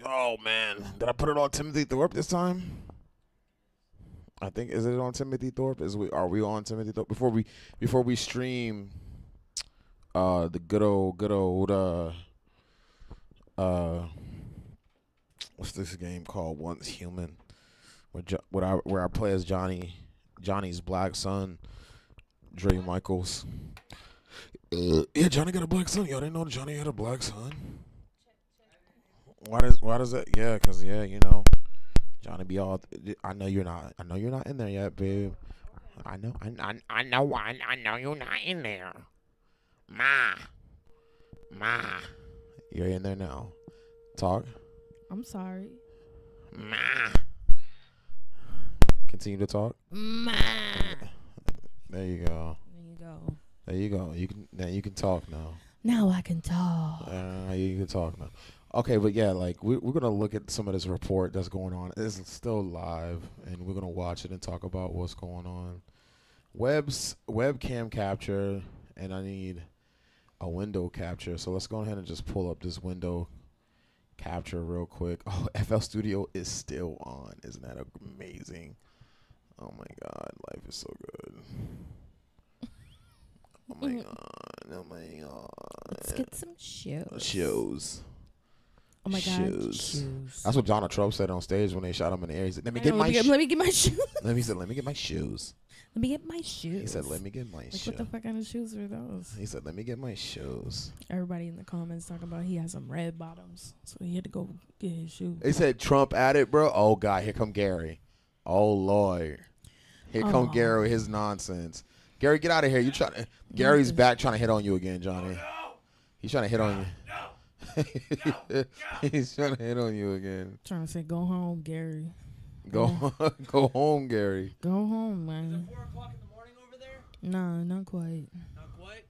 Oh man, did I put it on Timothy Thorpe this time? I think is it on Timothy Thorpe? Are we on Timothy Thorpe before we stream the good old uh what's this game called Once Human where I play as Johnny's black son Dre Michaels. Yeah, Johnny got a black son. Y'all didn't know Johnny had a black son. Why does that? Yeah, cause Johnny be all. I know you're not in there yet, babe. I know you're not in there. Ma, ma, you're in there now. Talk. I'm sorry. Ma. Continue to talk. Ma. There you go. There you go. There you go. You can talk now. Now I can talk. You can talk now. Okay, but yeah, like we're gonna look at some of this report that's going on. It's still live, and we're gonna watch it and talk about what's going on. Webcam capture, and I need a window capture. So let's go ahead and just pull up this window capture real quick. Oh, FL Studio is still on. Isn't that amazing? Oh my God, life is so good. Oh my God. Oh my God. Let's get some shoes. Shows. Oh my God. Shoes. That's what Donald Trump said on stage when they shot him in the air. He said, let me get my shoes. Let me get my shoes. Let me get my shoes. Let me get my shoes. He said, let me get my shoes. What the fuck kind of shoes are those? He said, let me get my shoes. Everybody in the comments talking about he has some red bottoms. So he had to go get his shoes. They said Trump at it, bro. Oh, God. Here come Gary. Oh, Lord. Here come Gary with his nonsense. Gary, get out of here. Gary's back trying to hit on you again, Johnny. He's trying to hit on you. He's trying to hit on you again. Trying to say, go home, Gary. Go home, Gary. Go home, man. Is it 4 o'clock in the morning over there? Nah, not quite. Not quite?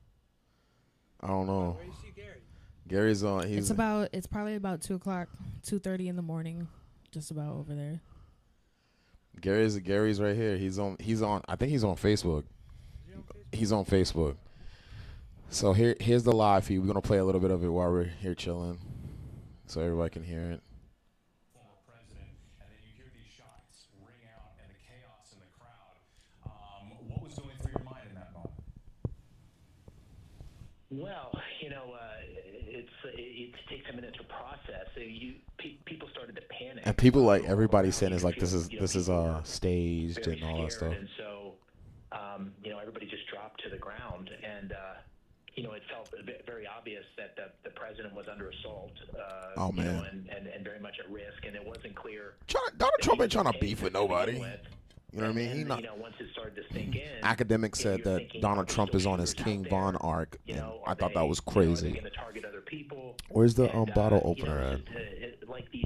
I don't know. Where do you see Gary? Gary's on. It's probably about 2 o'clock, 2:30 in the morning, just about over there. Gary's right here. He's on. I think he's on Facebook. He's on Facebook. So here's the live feed. We're gonna play a little bit of it while we're here chilling, so everybody can hear it. Former president, and then you hear these shots ring out and the chaos in the crowd. What was going through your mind in that moment? Well, it takes a minute to process. People started to panic, And people like everybody saying is like this is staged and all that stuff. And so, everybody just dropped to the ground, and it felt very obvious that the president was under assault. Oh man, and very much at risk, and it wasn't clear. Donald Trump ain't trying to beef with nobody. You know what I mean? He not. Once it started to sink in, academics said that Donald Trump is on his King Von arc, and I thought that was crazy. Going to target other people? Where's the bottle opener at? Like these,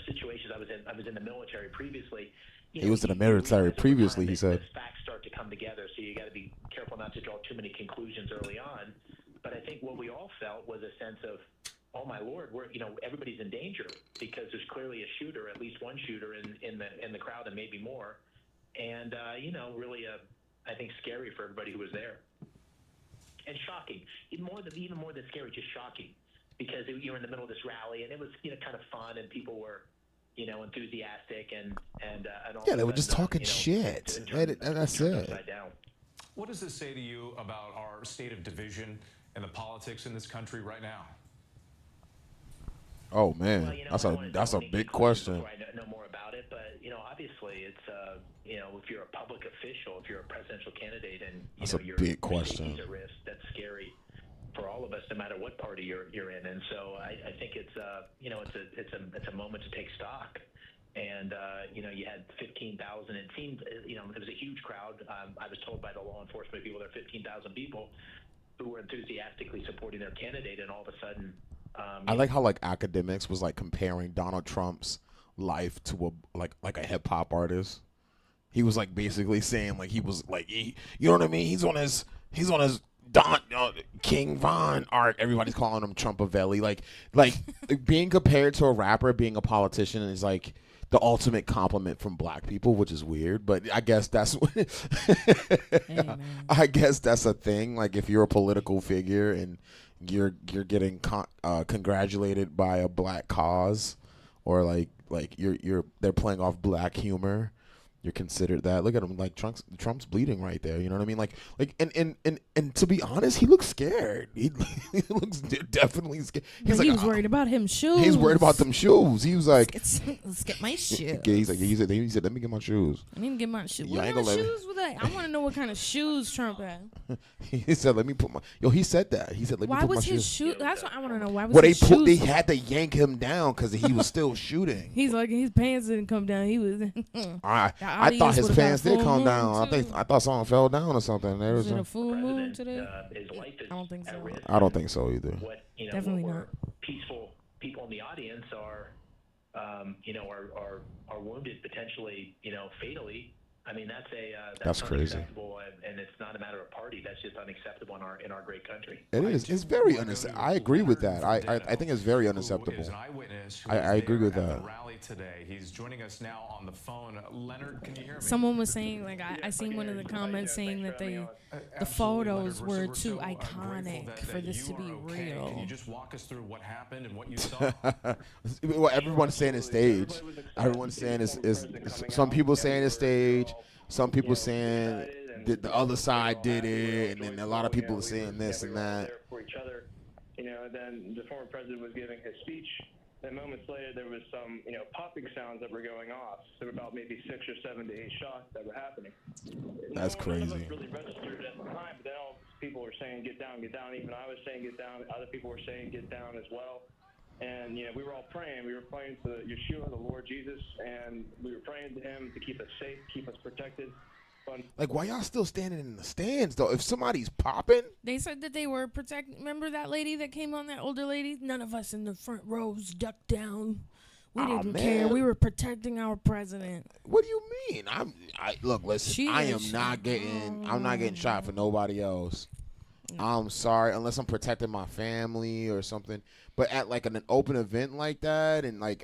situations. I was in the military previously. He was in the military previously. He said. Facts start to come together, so you got to be careful not to draw too many conclusions early on. But I think what we all felt was a sense of, oh my Lord, everybody's in danger because there's clearly a shooter, at least one shooter in the crowd, and maybe more. And really, I think scary for everybody who was there, and shocking. Even more than scary, just shocking, because you were in the middle of this rally, and it was kind of fun, and people were enthusiastic, and all yeah, they were just talking shit. That's it. What does this say to you about our state of division and the politics in this country right now? Oh man, that's a big question. I know more about it, but obviously it's if you're a public official, if you're a presidential candidate, and that's a you're big question. At risk, that's scary for all of us, no matter what party you're in. And so I think it's a moment to take stock. And you had 15,000. It seemed it was a huge crowd. I was told by the law enforcement people there are 15,000 people who were enthusiastically supporting their candidate, and all of a sudden. I like how academics was comparing Donald Trump's life to a hip hop artist. He was basically saying he was you know what I mean? He's on his King Von arc. Everybody's calling him Trumpavelli. Like being compared to a rapper, being a politician is the ultimate compliment from black people, which is weird, but I guess that's I guess that's a thing. If you're a political figure and you're getting congratulated by a black cause, or like they're playing off black humor, you're considered that. Look at him, like Trump's bleeding right there. You know what I mean? Like and to be honest, he looks scared. He looks definitely scared. He was worried about him shoes. He's worried about them shoes. He was like, let's get my shoes. He said, let me get my shoes. I need to get my shoes. Yeah, What kind of shoes were they? I want to know what kind of shoes Trump had. He said, let me put my. He said that. He said, let me put my shoes. Why was his shoe? That's what I want to know. Why was Well, his shoes? they had to yank him down because he was still shooting. He's like, his pants didn't come down. He was. I thought his pants did come down. I thought someone fell down or something. Was it a full moon today? His life is I don't think so. at risk. I don't think so either. What, Definitely what not. Peaceful people in the audience are, are wounded potentially, fatally. I mean, that's crazy. unacceptable, and it's not a matter of party. That's just unacceptable in our great country. It is. It's very unacceptable. I agree with that. I think it's very unacceptable. I agree with that. Rally today. He's joining us now on the phone. Leonard, can you hear me? Someone was saying, like, I seen one of the comments saying that the photos were too iconic for this to be real. Can you just walk us through what happened and what you saw? Well, everyone's saying it's staged. Everyone's saying is some people saying it's staged. Some people saying that the other side did it, and then a lot of people are saying this and that. For each other, then the former president was giving his speech. Then moments later, there was some, popping sounds that were going off. There were about maybe 6 or 7 to 8 shots that were happening. That's crazy. None of us really registered at the time, but then all people were saying, get down, get down. Even I was saying, get down. Other people were saying, get down as well. And, we were all praying. We were praying to Yeshua, the Lord Jesus, and we were praying to him to keep us safe, keep us protected. Like, why y'all still standing in the stands, though? If somebody's popping. They said that they were protecting. Remember that lady that came on, that older lady? None of us in the front rows ducked down. We didn't care. We were protecting our president. What do you mean? Look, listen. I'm not getting shot for nobody else. No. I'm sorry, unless I'm protecting my family or something. But at like an open event like that, and you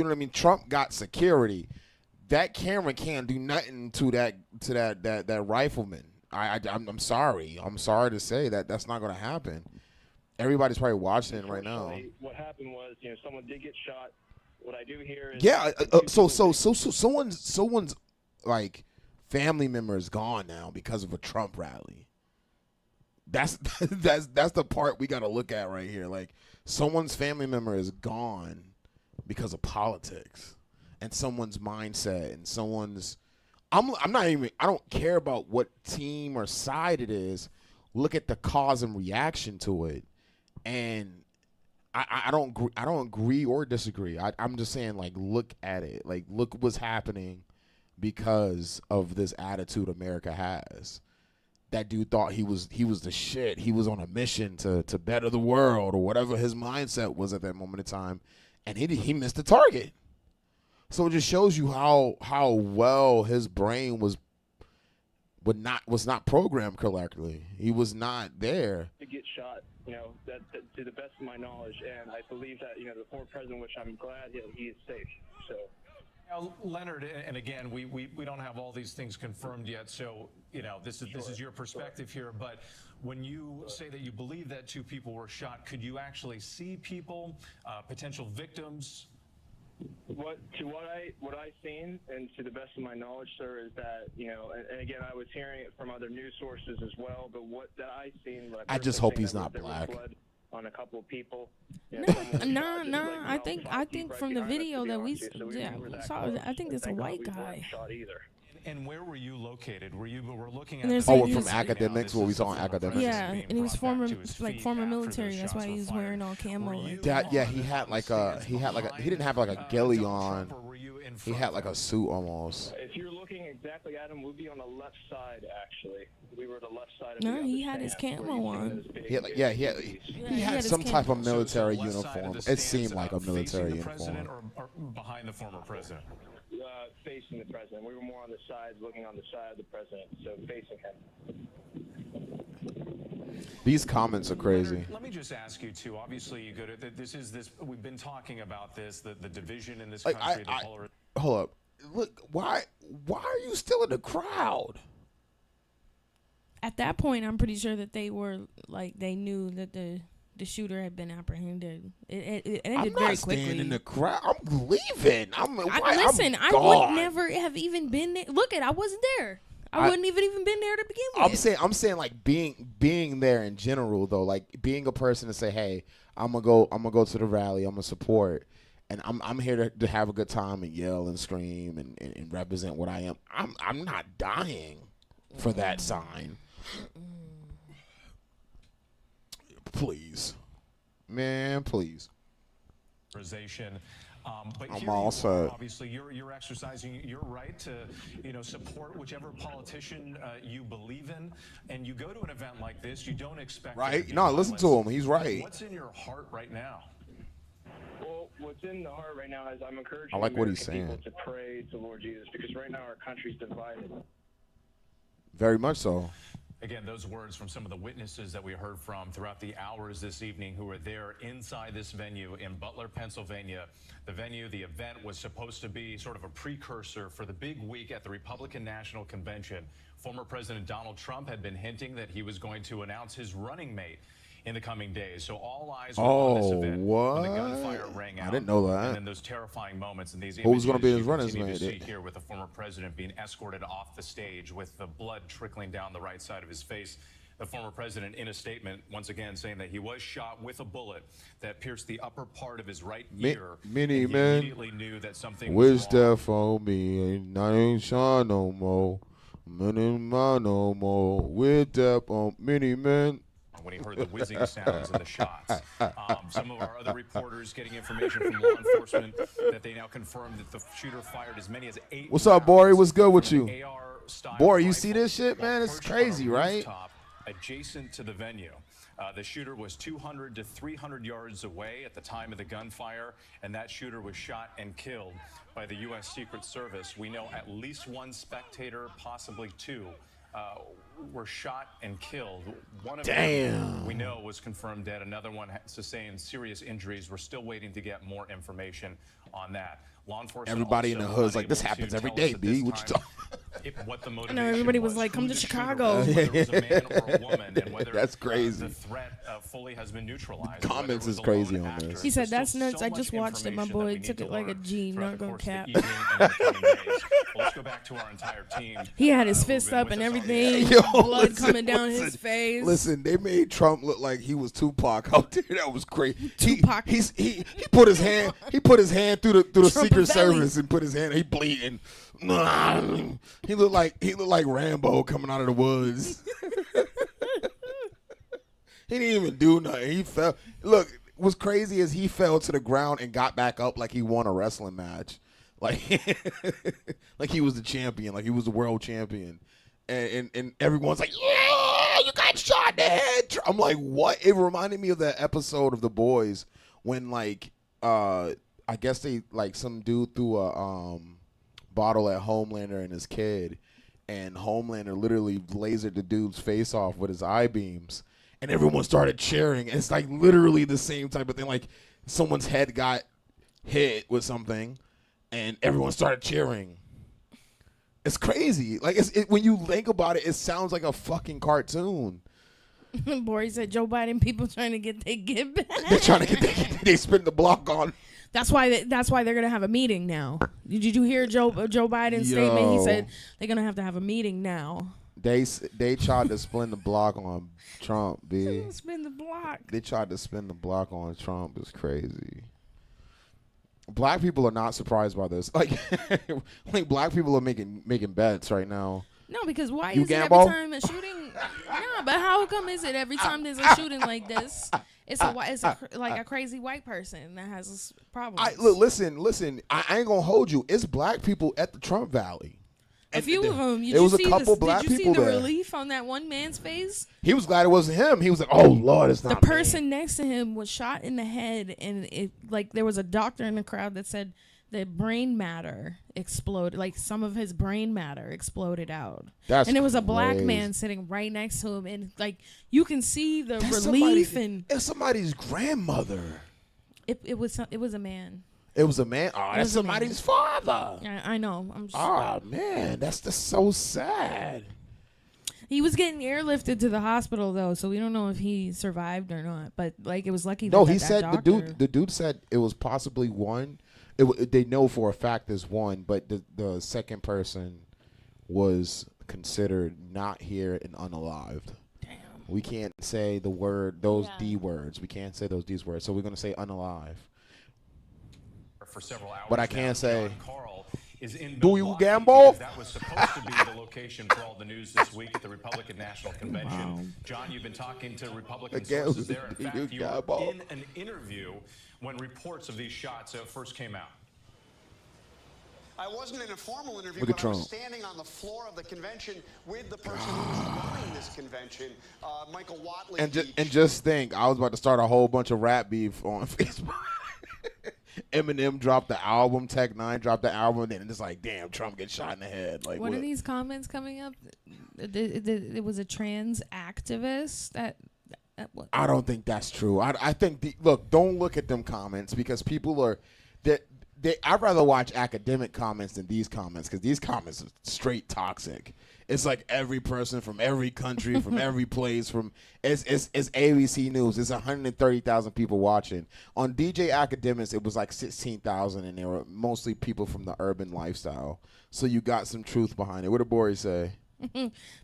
know what I mean. Trump got security. That camera can't do nothing to that rifleman. I'm sorry. I'm sorry to say that's not going to happen. Everybody's probably watching it right now. What happened was, someone did get shot. What I do hear is so someone's like family member is gone now because of a Trump rally. That's the part we got to look at right here. Like, someone's family member is gone because of politics. And someone's mindset and someone's, I don't care about what team or side it is. Look at the cause and reaction to it, and I don't agree or disagree. I'm just saying, like, look at it, like, look what's happening because of this attitude America has. That dude thought he was the shit. He was on a mission to better the world or whatever his mindset was at that moment in time, and he missed the target. So it just shows you how well his brain was not programmed correctly. He was not there. To get shot, that to the best of my knowledge, and I believe that the former president, which I'm glad he is safe. So. Now, Leonard, and again, we don't have all these things confirmed yet, so this is your perspective here. But when you say that you believe that 2 people were shot, could you actually see people, potential victims? What I seen, and to the best of my knowledge, sir, is that and again, I was hearing it from other news sources as well. But what that I seen, I just hope he's not black. On a couple of people. No. I think from the video that we saw, I think it's a white guy. And where were you located? We're looking at. We're from academics. What we saw in academics. Yeah, and he was former military. That's why he was wearing all camo. He didn't have like a ghillie on. He had like a suit almost. If you're looking exactly at him, we'd be on the left side. Actually, we were the left side. No, he had his camo on. He had some type of military uniform. It seemed like a military uniform. Or behind the former president. Facing the president. We were more on the sides, looking on the side of the president, so facing him. These comments are crazy. Let me just ask you too. Obviously, you go to this. We've been talking about this, the division in this country. Hold up. Look, why are you still in the crowd? At that point, I'm pretty sure that they were like they knew that the shooter had been apprehended. It ended I'm very not staying quickly. in the crowd. I'm leaving. I would never have even been there. Look I wasn't there. I wouldn't even been there to begin with. I'm saying like being there in general though, like being a person to say, hey, I'm gonna go to the rally, I'm gonna support, and I'm here to have a good time and yell and scream and represent what I am. I'm not dying for that sign. Please, man, please. But I'm here all you are, set. obviously, you're exercising your right to support whichever politician you believe in, and you go to an event like this, you don't expect Right? there to be No, listen to violence. him. He's right. What's in your heart right now? Well, what's in the heart right now is I'm encouraging I like what he's American saying. people to pray to Lord Jesus, because right now our country's divided. Very much so. Again, those words from some of the witnesses that we heard from throughout the hours this evening who were there inside this venue in Butler, Pennsylvania. The event was supposed to be sort of a precursor for the big week at the Republican National Convention. Former President Donald Trump had been hinting that he was going to announce his running mate in the coming days. So all eyes were on this event when the gunfire rang out. I didn't know that. And then those terrifying moments and these Who was images gonna be his you running continue to mate? see here with the former president being escorted off the stage with the blood trickling down the right side of his face. The former president in a statement once again saying that he was shot with a bullet that pierced the upper part of his right ear. Many and he men immediately knew that something wish was wrong. death on me, and I ain't shine no more. Many man no more. With death on many men. When he heard the whizzing sounds and the shots. Some of our other reporters getting information from law enforcement that they now confirmed that the shooter fired as many as 8 What's up, Bori? What's good with you? AR-style Bori, you rifle see this shit, man? It's perched on a crazy, right? rooftop adjacent to the venue. The shooter was 200 to 300 yards away at the time of the gunfire, and that shooter was shot and killed by the U.S. Secret Service. We know at least one spectator, possibly two, were shot and killed. One of them we know was confirmed dead. Another one sustained serious injuries. We're still waiting to get more information on that. Law enforcement. Everybody in the hood's like, this happens every day, B. What you talking? What the I motivation know everybody was was, like, who "Come to the shooter Chicago." was, whether it was a man or a woman, and whether That's crazy. the threat fully has been neutralized. Comments whether it is was a crazy lone on this. actor. He said, There's "That's still nuts. so I much just watched it. My information that boy we need took to it like a learn G. throughout Not the gonna course of the cap." evening and in the coming days. Well, let's go back to our entire team. He had his who've fist been up with and us all everything. day. Yo, Blood listen, coming down listen, his face. Listen, they made Trump look like he was Tupac out there. That was crazy. Tupac. He put his hand through the Trump Secret belly. Service and put his hand. He bleeding. He looked like Rambo coming out of the woods. He didn't even do nothing. He fell. Look, what's crazy is he fell to the ground and got back up like he won a wrestling match. Like like he was the champion, like he was the world champion. And everyone's like, yeah, you got shot in the head. I'm like, what? It reminded me of that episode of The Boys when I guess they some dude threw a bottle at Homelander and his kid, and Homelander literally lasered the dude's face off with his eye beams, and everyone started cheering. And it's like literally the same type of thing. Like someone's head got hit with something, and everyone started cheering. It's crazy. Like when you think about it, it sounds like a fucking cartoon. Boris said, "Joe Biden people trying to get their get back." They're trying to get they spin the block on. That's why they're gonna have a meeting now. Did you hear Joe Biden's statement? He said they're gonna have to have a meeting now. They tried to spin the block on Trump, B. Spin the block. They tried to spin the block on Trump. It's crazy. Black people are not surprised by this. Like black people are making bets right now. No, because why You is it gamble? every time a shooting? No, but how come is it every time there's a shooting like this, it's a crazy white person that has problems? Listen. I ain't gonna hold you. It's black people at the Trump Rally. A few of them. It was a couple black Did you see people the there. relief on that one man's face? He was glad it wasn't him. He was like, "Oh Lord, it's not The me." person next to him was shot in the head, and there was a doctor in the crowd that said that brain matter exploded, like some of his brain matter exploded out. That's and it was a black crazy. man sitting right next to him, and like you can see the That's relief, and it's somebody's grandmother. it was a man. It was a man. Oh, It that's was a man. somebody's father. I know. I'm just, Oh man, that's just so sad. He was getting airlifted to the hospital though, so we don't know if he survived or not. But like, it was lucky. No, that he that said doctor, the dude said it was possibly one. They know for a fact there's one, but the second person was considered not here and unalived. Damn. We can't say those D words. We can't say those D words. So we're gonna say unalive. For several hours But I now, can't say. John Carl is in Do you Milwaukee gamble? because that was supposed to be the location for all the news this week at the Republican National Convention. Wow. John, you've been talking to Republican Again, sources there. In you fact, you were gamble. in an interview when reports of these shots first came out. I wasn't in a formal interview, Look at but I was Trump. standing on the floor of the convention with the person who's running this convention, Michael Watley. And just think, I was about to start a whole bunch of rap beef on Facebook. Eminem dropped the album, Tech Nine dropped the album, and then it's like, damn, Trump gets shot in the head. Like, what are these comments coming up? It was a trans activist that what? I don't think that's true. I think look, don't look at them comments because people are I'd rather watch academic comments than these comments because these comments are straight toxic. It's like every person from every country, from every place, it's ABC News. It's 130,000 people watching. On DJ Academics, it was like 16,000, and they were mostly people from the urban lifestyle. So you got some truth behind it. What did Bori say?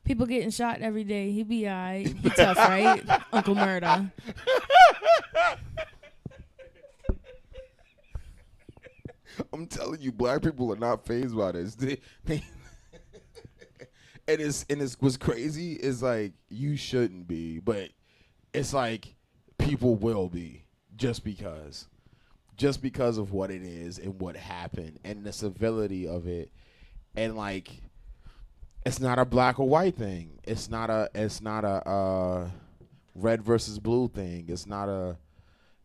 People getting shot every day. He be alright. He tough, right? Uncle Murda. I'm telling you, black people are not fazed by this. And it's what's crazy is like you shouldn't be, but it's like people will be just because of what it is and what happened and the civility of it, and like it's not a black or white thing. It's not a red versus blue thing. It's not a,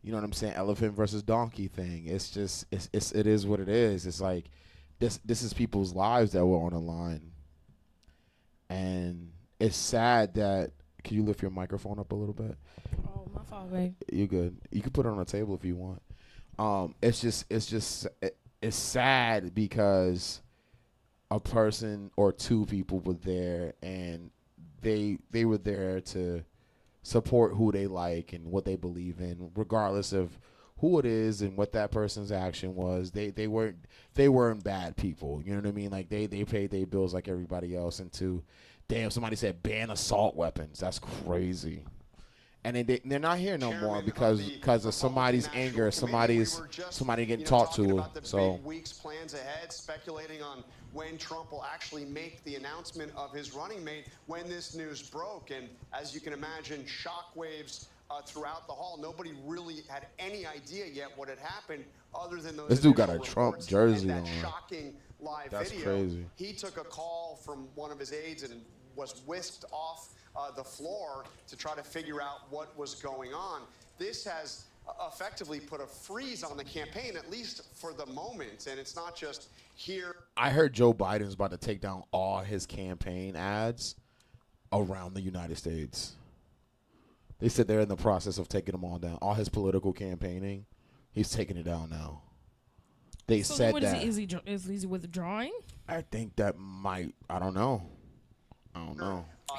you know what I'm saying, elephant versus donkey thing. It's just it is what it is. It's like this is people's lives that were on the line. And it's sad that, can you lift your microphone up a little bit? Oh, my fault, babe. You good. You can put it on the table if you want. It's sad because a person or two people were there and they were there to support who they like and what they believe in, regardless of who it is and what that person's action was. They weren't bad people. You know what I mean? Like they paid their bills like everybody else. And damn, somebody said ban assault weapons. That's crazy. And they're not here no more because of somebody's anger, somebody getting talked to. So weeks, plans ahead, speculating on when Trump will actually make the announcement of his running mate when this news broke. And as you can imagine, shockwaves throughout the hall. Nobody really had any idea yet what had happened, other than those. This dude got a initial Trump reports jersey and that on. shocking live That's video. crazy. He took a call from one of his aides and was whisked off the floor to try to figure out what was going on. This has effectively put a freeze on the campaign, at least for the moment. And it's not just here. I heard Joe Biden's about to take down all his campaign ads around the United States. They said they're in the process of taking them all down. All his political campaigning, he's taking it down now. They So said what that. is he withdrawing? I think that might. I don't know.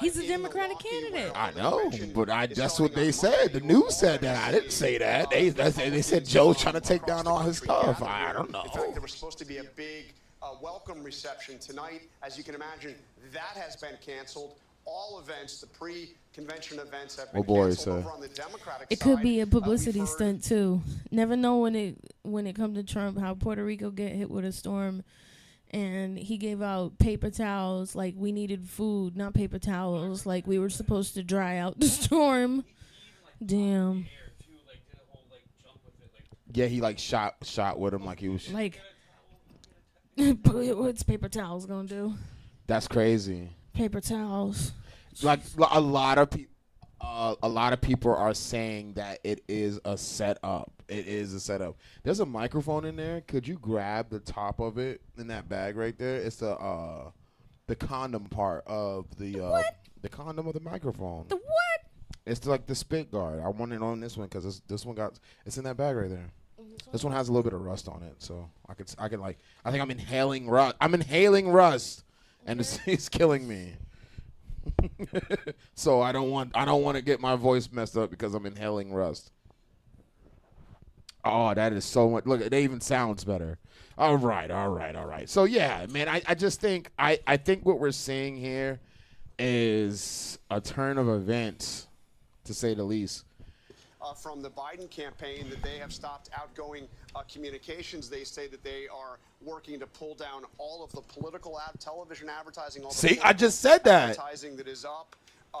He's a Democratic candidate. I know, but that's what they said. The news said that. I didn't say that. They said Joe's trying to take down all his stuff. I don't know. In fact, there was supposed to be a big welcome reception tonight. As you can imagine, that has been canceled. All events, the pre-convention events, have been canceled over on the Democratic It side. could be a publicity We've heard- stunt too. Never know when it comes to Trump how Puerto Rico get hit with a storm, and he gave out paper towels like we needed food, not paper towels like we were supposed to dry out the storm. Damn. Yeah, he like shot with him like he was. Like, what's paper towels gonna do? That's crazy. Paper towels. Like a lot of people are saying that it is a setup. It is a setup. There's a microphone in there. Could you grab the top of it in that bag right there? It's the condom part of the condom of the microphone. The what? It's like the spit guard. I want it on this one because this one it's in that bag right there. This one has a little bit of rust on it, so I could like, I think I'm inhaling rust. And it's killing me. So I don't want to get my voice messed up because I'm inhaling rust. Oh, that is so much. Look, it even sounds better. All right. So yeah, man, I just think I think what we're seeing here is a turn of events, to say the least. From the Biden campaign that they have stopped outgoing communications. They say that they are working to pull down all of the political television advertising. All the See, I just said that. Advertising that is up.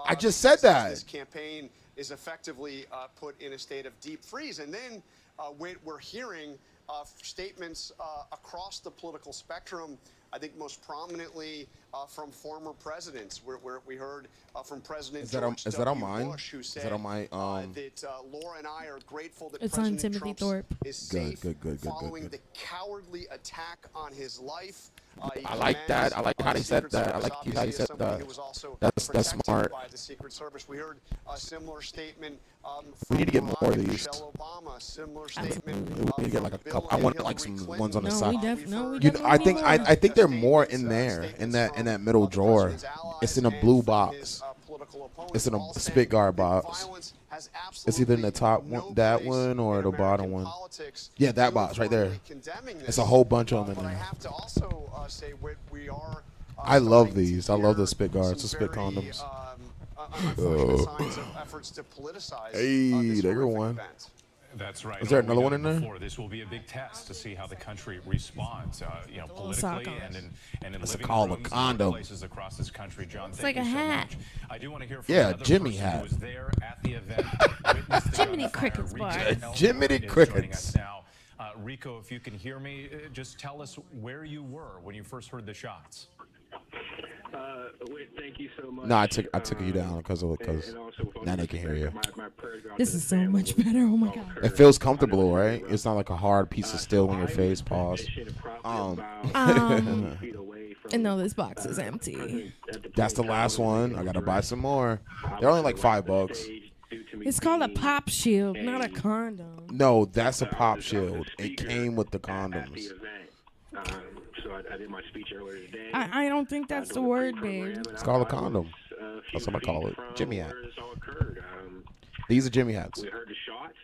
I just said that. This campaign is effectively put in a state of deep freeze. And then we're hearing statements across the political spectrum, I think most prominently from former presidents, where we heard from President George W. Bush, who said that Laura and I are grateful that it's President on Timothy Trump Thorpe. is safe good, following the cowardly attack on his life. I like that. I like how they said that. I like how he said that. That's smart. By the Secret Service. We heard a similar statement We need to get more of these. Michelle Obama. Similar statement. We need to get like a couple. I want like some ones on the side. We I think I think there are more in there in that middle drawer. It's in a blue box. It's in a spit guard box. It's either in the top one, that one, or the bottom one. Yeah, that box right there. It's a whole bunch of them in there. I love these. I love the spit guards, the spit condoms. Hey, there go one. That's right. Is there another one in there? This will be a big test to see how the country responds, politically and in living rooms, places across this country. John, it's like a hat. I do want to hear from another Jimmy person hat. who was there at the event. Jiminy Crickets, Barz. Jiminy Crickets. Now, Rico, if you can hear me, just tell us where you were when you first heard the shots. Thank you so much. No, I took you down because now they can hear you. This is so much better. Oh my god. It feels comfortable, right? It's not like a hard piece of steel in your face. Pause. And no, this box is empty. That's the last one. I gotta buy some more. They're only like $5. It's called a pop shield, not a condom. No, that's a pop shield. It came with the condoms. So I did my speech earlier today. I don't think that's the word, babe. It's called a condom. That's what I call it. Jimmy hat. These are Jimmy hats. We heard the shots.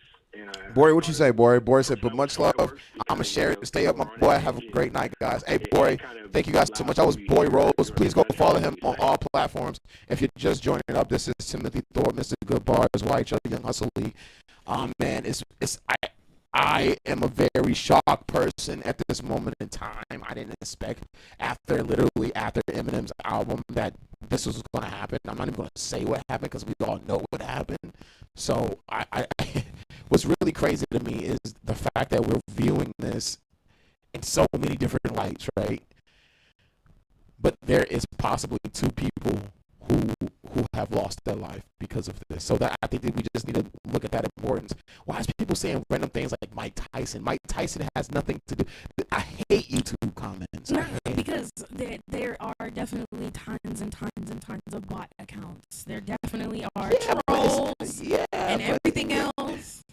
Bori, what you say, Bori? Bori said, but much love. I'm going to share it. Stay up, my boy. Have a great night, guys. Hey, Bori, thank you guys so much. That was Bori Rose. Please go follow him on all platforms. If you're just joining up, this is Timothy Thorpe, Mr.Goodbarz, YHL Young Hustle League. Man, I am a very shocked person at this moment in time. I didn't expect after Eminem's album that this was going to happen. I'm not even going to say what happened because we all know what happened. So what's really crazy to me is the fact that we're viewing this in so many different lights, right? But there is possibly two people who have lost their life because of this. So that I think that we just need to look at that importance. Why is people saying random things like Mike Tyson? Mike Tyson has nothing to do. I hate YouTube comments. Because there are definitely tons and tons and tons of bot accounts. There definitely are trolls and everything else.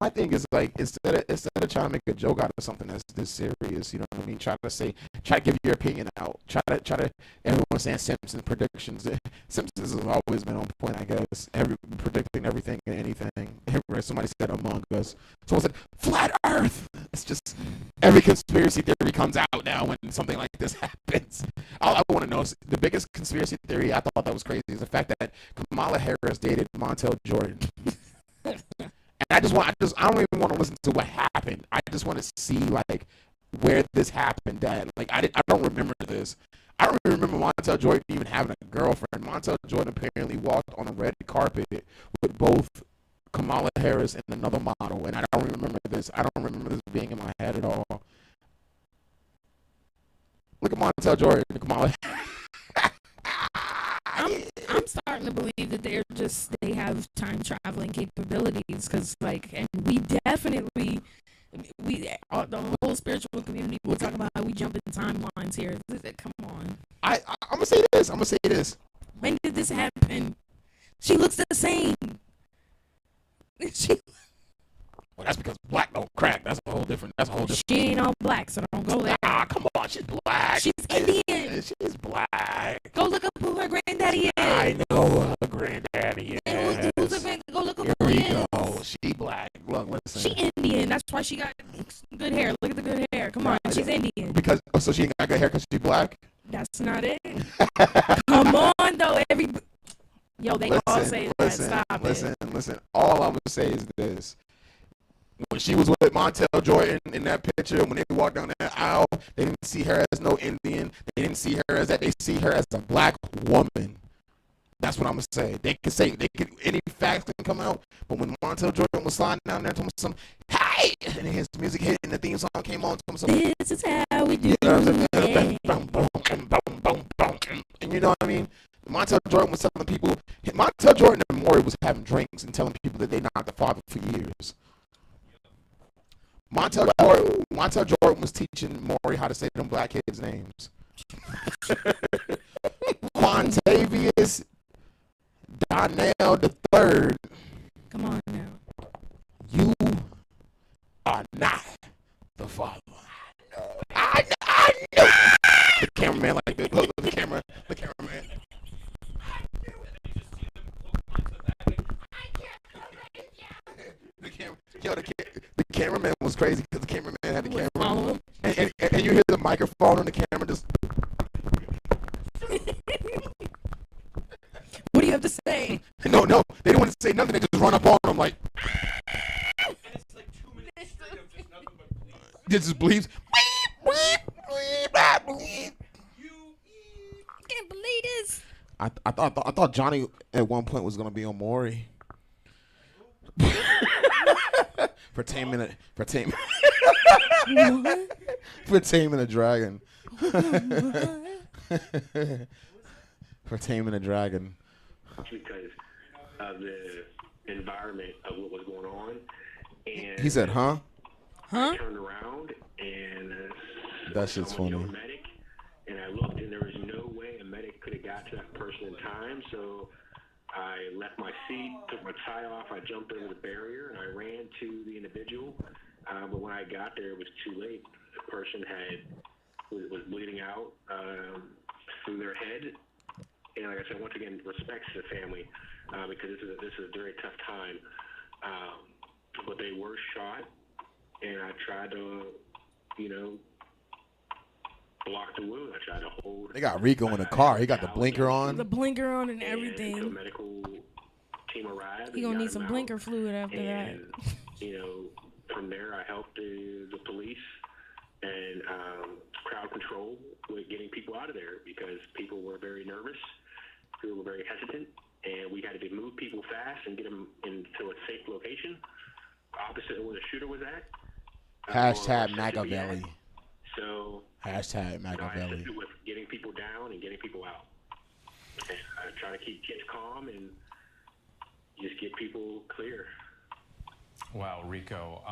My thing is like instead of trying to make a joke out of something that's this serious, you know what I mean? Try to give your opinion out. Try to everyone's saying Simpsons predictions. Simpsons has always been on point, I guess. Predicting everything and anything. Somebody said Among Us. Someone said Flat Earth. It's just every conspiracy theory comes out now when something like this happens. All I want to know is the biggest conspiracy theory I thought that was crazy is the fact that Kamala Harris dated Montel Jordan. And I don't even want to listen to what happened. I just want to see like where this happened at. Like I don't remember this. I don't even remember Montel Jordan even having a girlfriend. Montel Jordan apparently walked on a red carpet with both Kamala Harris and another model, and I don't remember this. I don't remember this being in my head at all. Look at Montel Jordan and Kamala. I'm starting to believe that they have time traveling capabilities because and we definitely the whole spiritual community we talk about we jump in timelines here. Come on. I'm gonna say this. When did this happen? She looks the same. Well, that's because black don't crack. That's a whole different. She ain't all black, so don't go there. Ah, come on, she's black. She's Indian. She's black. Go look up who her granddaddy is. I know who her granddaddy is. And who's her go look up Here who we he go. is. She black. Look, listen. She Indian. That's why she got good hair. Look at the good hair. Come on, she's Indian. Because so she ain't got good hair because she black. That's not it. Come on, though. Yo, they all say that. Stop it. Listen. All I'm gonna say is this: when she was with Montel Jordan in that picture, when they walked down that aisle, they didn't see her as no Indian. They didn't see her as that. They see her as a black woman. That's what I'm gonna say. They could any facts can come out, but when Montel Jordan was sliding down there, told some, hey, and then his music hit and the theme song came on, told some, this is how we do it. And you know what I mean? Montel Jordan was telling people, Montel Jordan and Maury was having drinks and telling people that they're not the father for years. Montel Jordan was teaching Maury how to say them black kids' names. Quantavious Donnell the third. Come on now. You are not the father. I know. The cameraman like this. Look, the cameraman. The cameraman was crazy because the cameraman had the camera. And you hear the microphone on the camera just. What do you have to say? No, they didn't want to say nothing. They just run up on him like. And it's like 2 minutes straight of just nothing but bleeps. This is bleeps. Can't believe this. I thought Johnny at one point was gonna be on Maury. for taming a dragon. For taming a dragon. Because of the environment of what was going on. And He said, huh? I turned around and That shit's funny. a medic, and I looked and there was no way a medic could have got to that person in time, so I left my seat, took my tie off, I jumped over the barrier, and I ran to the individual, but when I got there it was too late. The person was bleeding out through their head. And like I said, once again, respects to the family because this is a very tough time. But they were shot, and I tried to, block the wound. I tried to hold. They got Rico in the car. He got the blinker on. The blinker on and The everything. medical team arrived. He gonna need some blinker fluid after and, that. From there, I helped the police and crowd control with getting people out of there because people were very nervous. People were very hesitant, and we had to move people fast and get them into a safe location, opposite of where the shooter was at. Hashtag Machiavelli. So Hashtag I Machiavelli. assisted with getting people down and getting people out. And I try to keep kids calm and just get people clear. Wow, Rico.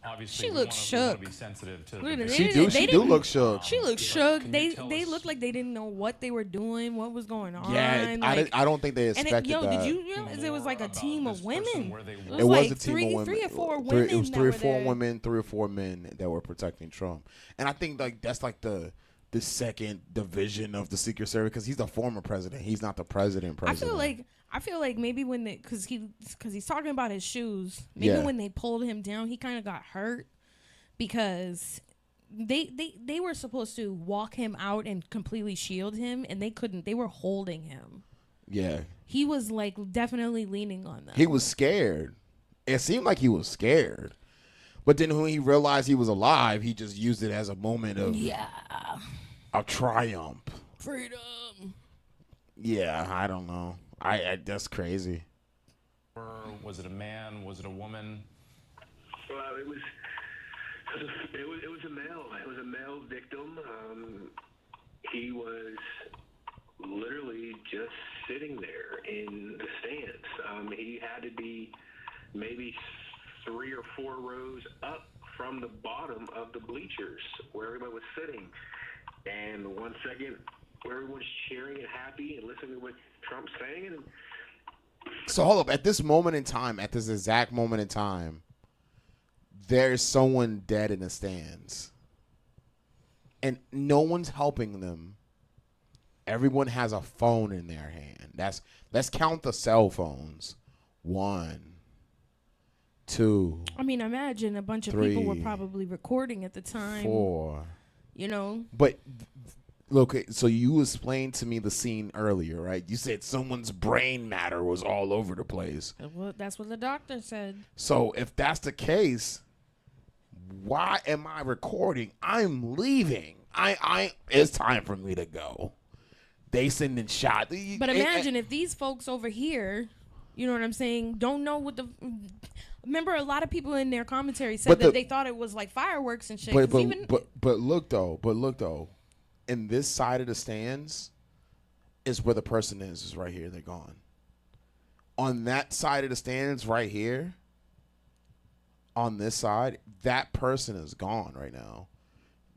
Obviously, She we looks wanna shook. be sensitive to Look at the it. She They do didn't- look shook. She looked shook. Can you They tell they us- looked like they didn't know what they were doing, what was going on. Yeah, like, I don't think they and expected yo, that. did you realize it was like a More team about of this person, women? where they It were. was It was like a team three, of women. 3 or 4 It women. was that 3 or were 4 there. women, 3 or 4 men that were protecting Trump. And I think like that's like the second division of the Secret Service because he's the former president. He's not the president. I feel like maybe when because he's talking about his shoes. Maybe when they pulled him down, he kind of got hurt because they were supposed to walk him out and completely shield him, and they couldn't. They were holding him. Yeah. He was like definitely leaning on them. He was scared. It seemed like he was scared. But then when he realized he was alive, he just used it as a moment of triumph. Freedom. Yeah, I don't know. I that's crazy. Was it a man? Was it a woman? Well, it was a male. It was a male victim. He was literally just sitting there in the stands. He had to be maybe 3 or 4 rows up from the bottom of the bleachers where everybody was sitting. And 1 second, where everyone's cheering and happy and listening to what Trump's saying. And So hold up. At this moment in time, at this exact moment in time, there's someone dead in the stands, and no one's helping them. Everyone has a phone in their hand. Let's count the cell phones. 1, 2. I mean, imagine a bunch of 3, people were probably recording at the time. 4. You know. But look, so you explained to me the scene earlier, right? You said someone's brain matter was all over the place. Well, that's what the doctor said. So if that's the case, why am I recording? I'm leaving. It's time for me to go. They sending shot. But imagine if these folks over here, you know what I'm saying, don't know what the. Remember, a lot of people in their commentary said that they thought it was like fireworks and shit. But look though, in this side of the stands is where the person is right here. They're gone. On that side of the stands right here, on this side, that person is gone right now.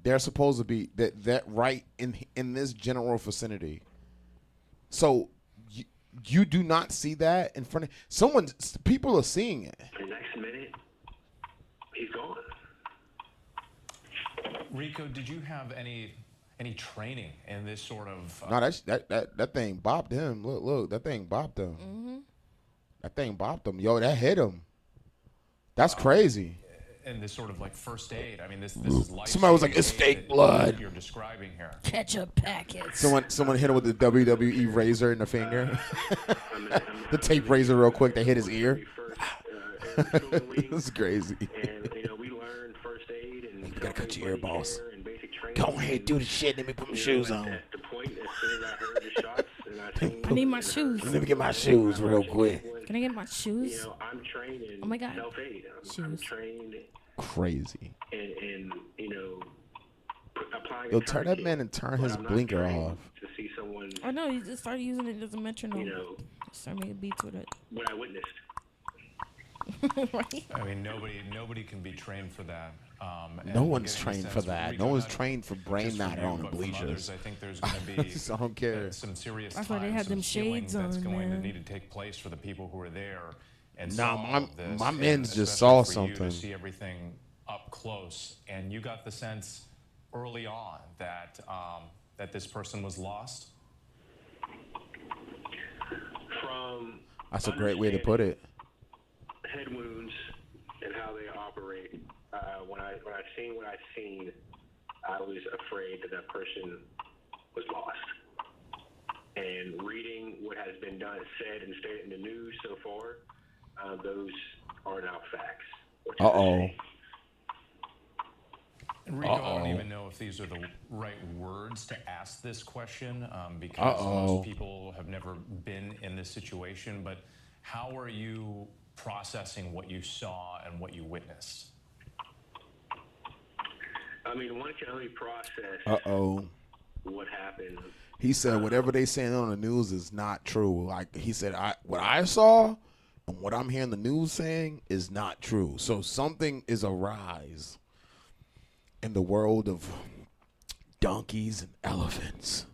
They're supposed to be that right in this general vicinity. So you do not see that in front of people are seeing it. The next minute, he's gone. Rico, did you have any training in this sort of? No, that thing bopped him. Look, that thing bopped him. Mm-hmm. That thing bopped him. Yo, that hit him. That's crazy. And this sort of like first aid. I mean, this is life. Somebody was like, "It's fake blood." You're describing here. Ketchup packets. Someone hit him with the WWE razor in the finger. The tape razor, real quick. They hit his ear. This is crazy. And we learned first aid and you gotta cut your ear, boss. and basic training. Go ahead, do the shit. Let me put my shoes on. At the point, as soon as I heard the shots, and I seen, I need my shoes. Let me get my shoes real quick. Can I get my shoes? I'm trained in Oh my God. self-aid. I'm trained Crazy. in applying. Yo, turn that man and turn his blinker off. To see someone, Oh no, you just started using it as a metronome. Start making beats with it. what I witnessed. Right? I mean, nobody can be trained for that. No one's trained for that. Rico, No one's trained for brain just from matter you, on the but from bleachers. others, I think there's going to be I don't care. some serious That's why they time, had some them healing shades that's on, going man. to need to take place for the people who are there. And Nah, saw my- all of this, my and mans just especially saw for you something. to see everything up close, and you got the sense early on that that this person was lost. From That's a great way to put it. head wounds and how they operate. When I seen what I seen, I was afraid that person was lost. And reading what has been done, said, and stated in the news so far, those are now facts. Uh-oh. And Rico, I don't even know if these are the right words to ask this question because most people have never been in this situation. But how are you processing what you saw and what you witnessed? I mean, one can only process what happened. He said whatever they saying on the news is not true. Like he said, what I saw and what I'm hearing the news saying is not true. So something is arise in the world of donkeys and elephants.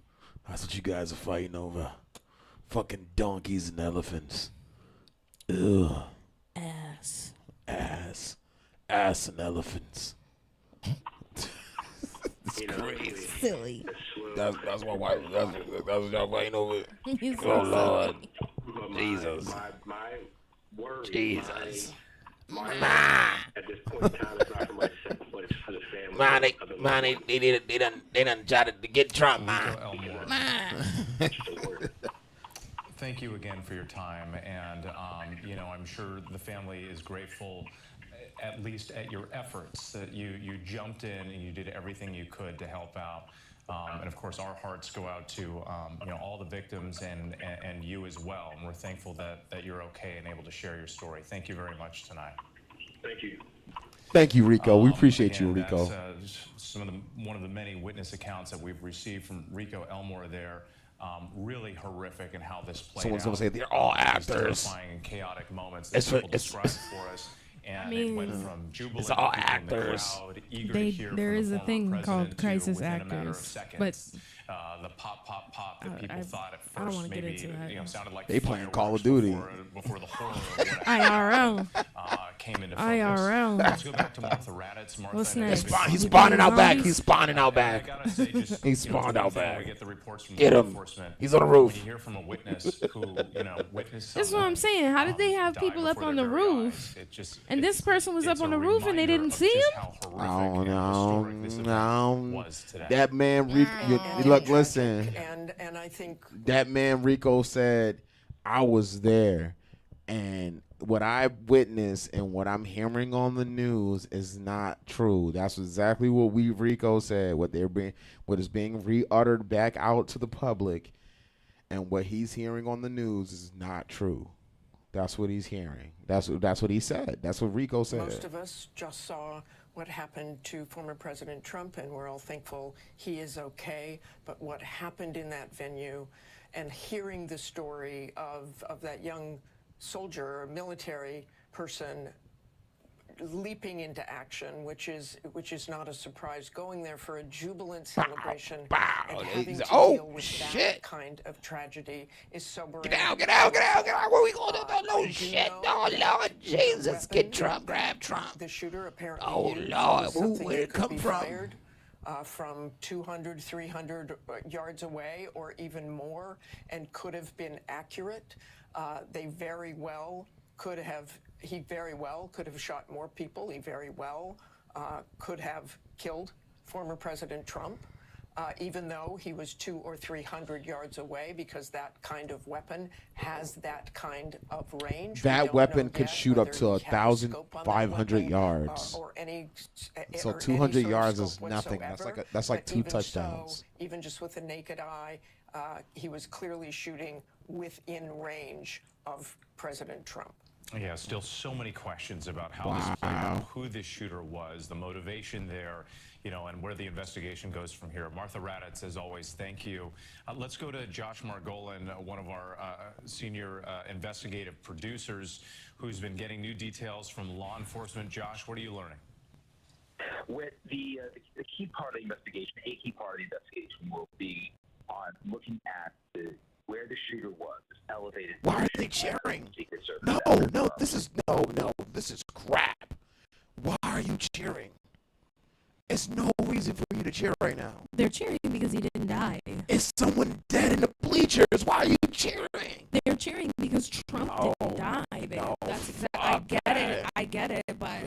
That's what you guys are fighting over. Fucking donkeys and elephants. Ugh. Ass and elephants. It's crazy. Silly. That's what y'all fighting over. He's Oh Lord. But Jesus. My worry, Jesus. my at this point in time, it's not for myself, but it's for the family. They done tried to get Trump, man. Thank you again for your time, and I'm sure the family is grateful, at least at your efforts, that you jumped in and you did everything you could to help out. And of course, our hearts go out to all the victims and you as well. And we're thankful that you're okay and able to share your story. Thank you very much tonight. Thank you. Thank you, Rico. We appreciate Again, you, Rico. That's one of the many witness accounts that we've received from Rico Elmore there. Really horrific in how this played Someone's out. gonna say they're all actors. Terrifying and chaotic moments that people described for us. And it went from jubilant it's all people in the actors. crowd, eager to hear There from is the a former thing president called to, crisis within a matter of actors, seconds, the pop that people thought at I don't first wanna get maybe into that. sounded like They playing Call of Duty. before the horror of what IRL. came into focus. IRL. Let's go back to Martha Raddatz. Martha, What's I know next? you've been- He's spawning out back. zombies? He's spawning out I back. gotta say, just, He you know, spawned it's one out thing when back. we get the reports from Get law him. enforcement. He's on the When roof. you hear from a witness who, witnessed That's what someone, I'm saying. How did they have die people up before on the their very roof? eyes, it just- And this it's- person was up it's on a the roof and they reminder didn't of see just him? how horrific Oh, and historic this event no. was today. That man, look, listen. And I think That man Rico said, I was there, and what I witnessed and what I'm hearing on the news is not true. That's exactly what Rico said. What is being re-uttered back out to the public, and what he's hearing on the news is not true. That's what he's hearing. That's what he said. That's what Rico said. most of us just saw what happened to former President Trump, and we're all thankful he is okay. But what happened in that venue, and hearing the story of that young soldier or military person leaping into action, which is not a surprise, going there for a jubilant celebration and having to deal with that kind of tragedy is sobering. Get out. Where we going? No shit. Oh, Lord Jesus. Get Trump. Grab Trump. The shooter apparently Oh, used Lord. was something Where'd that it could come be from? fired from 200, 300 yards away or even more, and could have been accurate. He very well could have shot more people. He very well could have killed former President Trump, even though he was 200 or 300 yards away, because that kind of weapon has that kind of range. We That don't weapon know could yet shoot up whether to he had a scope on that 1,500 weapon, yards. or any, So or any 200 sort of yards scope is nothing. whatsoever. That's like But 2 even touchdowns. So, even just with the naked eye, he was clearly shooting within range of President Trump. Yeah, still so many questions about how this played out, who this shooter was, the motivation there, and where the investigation goes from here. Martha Raddatz, as always, thank you. Let's go to Josh Margolin, one of our senior investigative producers, who's been getting new details from law enforcement. Josh, what are you learning? With the key part of the investigation, a key part of the investigation will be on looking at where the shooter was, elevated. Why are they cheering? Secret Service. No, this is crap. Why are you cheering? It's no reason for you to cheer right now. They're cheering because he didn't die. Is someone dead in the bleachers? Why are you cheering? They're cheering because Trump didn't die, babe. no, That's exactly. fuck I get it, but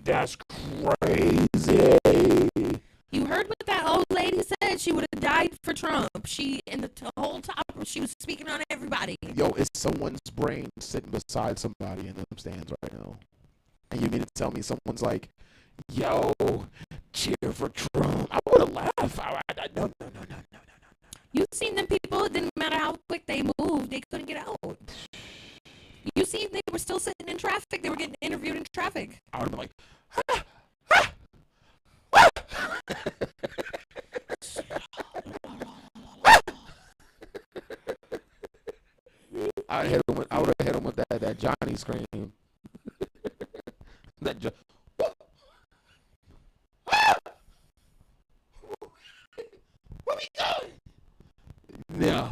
That's crazy. you heard what that old lady said. She would have died for Trump. She, in the whole top, she was speaking on everybody. Yo, it's someone's brain sitting beside somebody in them stands right now. And you mean to tell me someone's like, yo, cheer for Trump? I would have laughed. No. You seen them people, it didn't matter how quick they moved, they couldn't get out. You see, they were still sitting in traffic. They were getting interviewed in traffic. I would have been like, I would have hit him with that Johnny scream. What we doing? Yeah.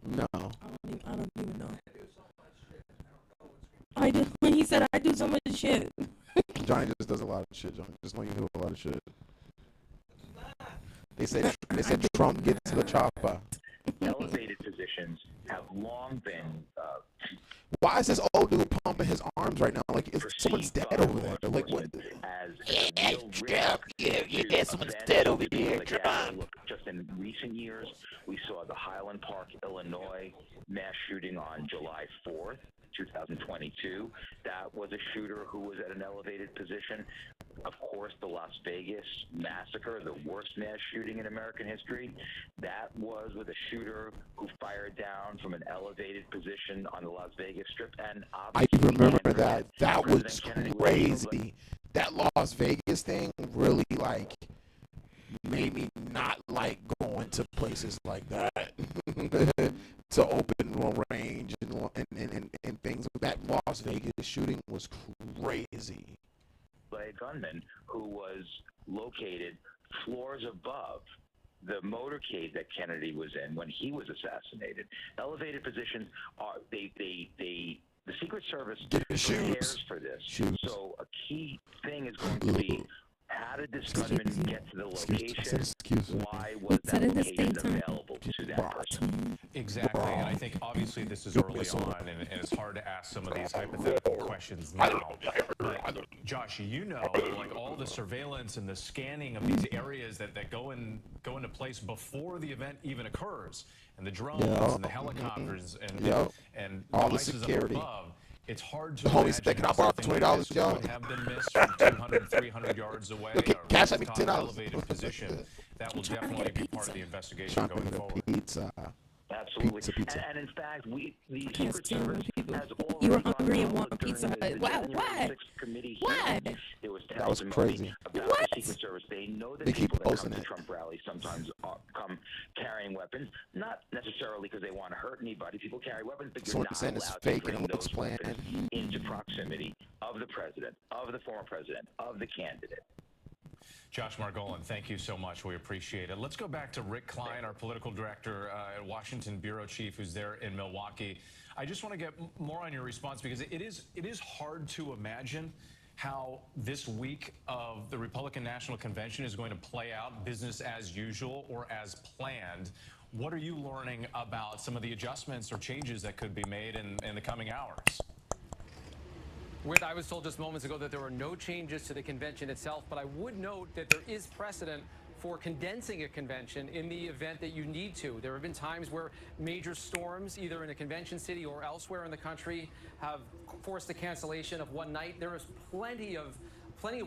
No. I don't even know. When he said I do so much shit. Johnny just does a lot of shit. Johnny just know you do a lot of shit. They said Trump gets to the chopper. Elevated positions have long been Why is this old dude pumping his arms right now? Like, if someone's dead over there. Like, what? Yeah, someone's dead over here. Look, just in recent years, we saw the Highland Park, Illinois mass shooting on July 4th, 2022. That was a shooter who was at an elevated position. Of course, the Las Vegas massacre, the worst mass shooting in American history, that was with a shooter who fired down from an elevated position on the Las Vegas Strip. And I remember that. That was crazy. That Las Vegas thing really, like, made me not like going to places like that to open range and things. That Las Vegas shooting was crazy. By a gunman who was located floors above the motorcade that Kennedy was in when he was assassinated. Elevated positions are they The Secret Service Get your prepares shoes. for this. Shoes. So a key thing is going to be, how did this gunman get to the location? Why was that location available to that person? Exactly, and I think obviously this is early on, and it's hard to ask some of these hypothetical questions now. But Josh, you know, like all the surveillance and the scanning of these areas that go into place before the event even occurs, and the drones and the helicopters and all the devices security. up above. It's hard to The homie's imagine thinking how I borrowed something $20, like this y'all. would have been missed from 200, 300 yards away, Okay, or cash at me top $10. elevated position. That will definitely be part of the investigation going forward. Pizza. Absolutely. Pizza. And in fact, the Secret Service has You were already hungry and gone want pizza. during the Why? January Why? 6th committee Why? hearing. There was That was testimony crazy. about What? the Secret Service. They know that They keep people that come posting to it. Trump rallies sometimes come carrying weapons, not necessarily because they want to hurt anybody. People carry weapons, but you're Someone not saying it's allowed fake to and bring it looks those planned. weapons into proximity of the president, of the former president, of the candidate. Josh Margolin, thank you so much. We appreciate it. Let's go back to Rick Klein, our political director at Washington Bureau Chief, who's there in Milwaukee. I just want to get more on your response, because it is hard to imagine how this week of the Republican National Convention is going to play out, business as usual or as planned. What are you learning about some of the adjustments or changes that could be made in the coming hours? I was told just moments ago that there were no changes to the convention itself, but I would note that there is precedent for condensing a convention in the event that you need to. There have been times where major storms, either in a convention city or elsewhere in the country, have forced the cancellation of one night. There is plenty of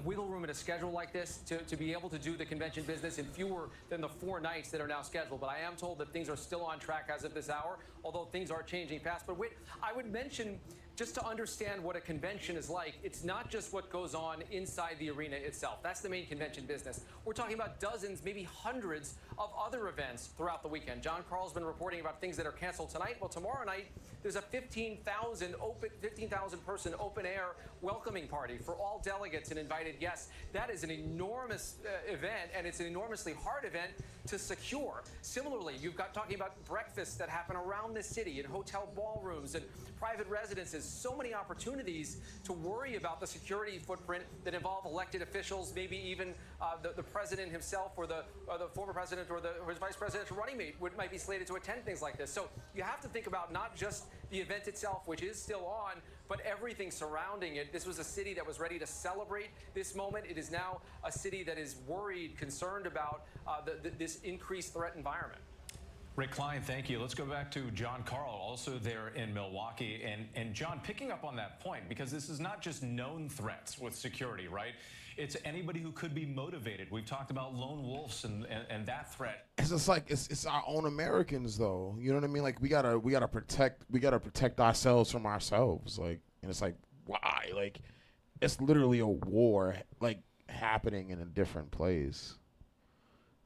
wiggle room in a schedule like this to be able to do the convention business in fewer than the 4 nights that are now scheduled. But I am told that things are still on track as of this hour, although things are changing fast. But wait, I would mention, just to understand what a convention is like, it's not just what goes on inside the arena itself. That's the main convention business. We're talking about dozens, maybe hundreds of other events throughout the weekend. John Carl's been reporting about things that are canceled tonight. Well, tomorrow night, there's a 15,000 person open air welcoming party for all delegates and invited guests. That is an enormous event, and it's an enormously hard event to secure. Similarly, you've got talking about breakfasts that happen around the city in hotel ballrooms and private residences. So many opportunities to worry about the security footprint that involve elected officials, maybe even the president himself, or the former president, or his vice presidential running mate might be slated to attend things like this. So you have to think about not just the event itself, which is still on, but everything surrounding it. This was a city that was ready to celebrate this moment. It is now a city that is worried, concerned about this increased threat environment. Rick Klein, thank you. Let's go back to John Carl, also there in Milwaukee. And John, picking up on that point, because this is not just known threats with security, right? It's anybody who could be motivated. We've talked about lone wolves and that threat. It's just like it's our own Americans, though. You know what I mean? Like we gotta protect ourselves from ourselves. Like, and it's like, why? Like, it's literally a war, like, happening in a different place.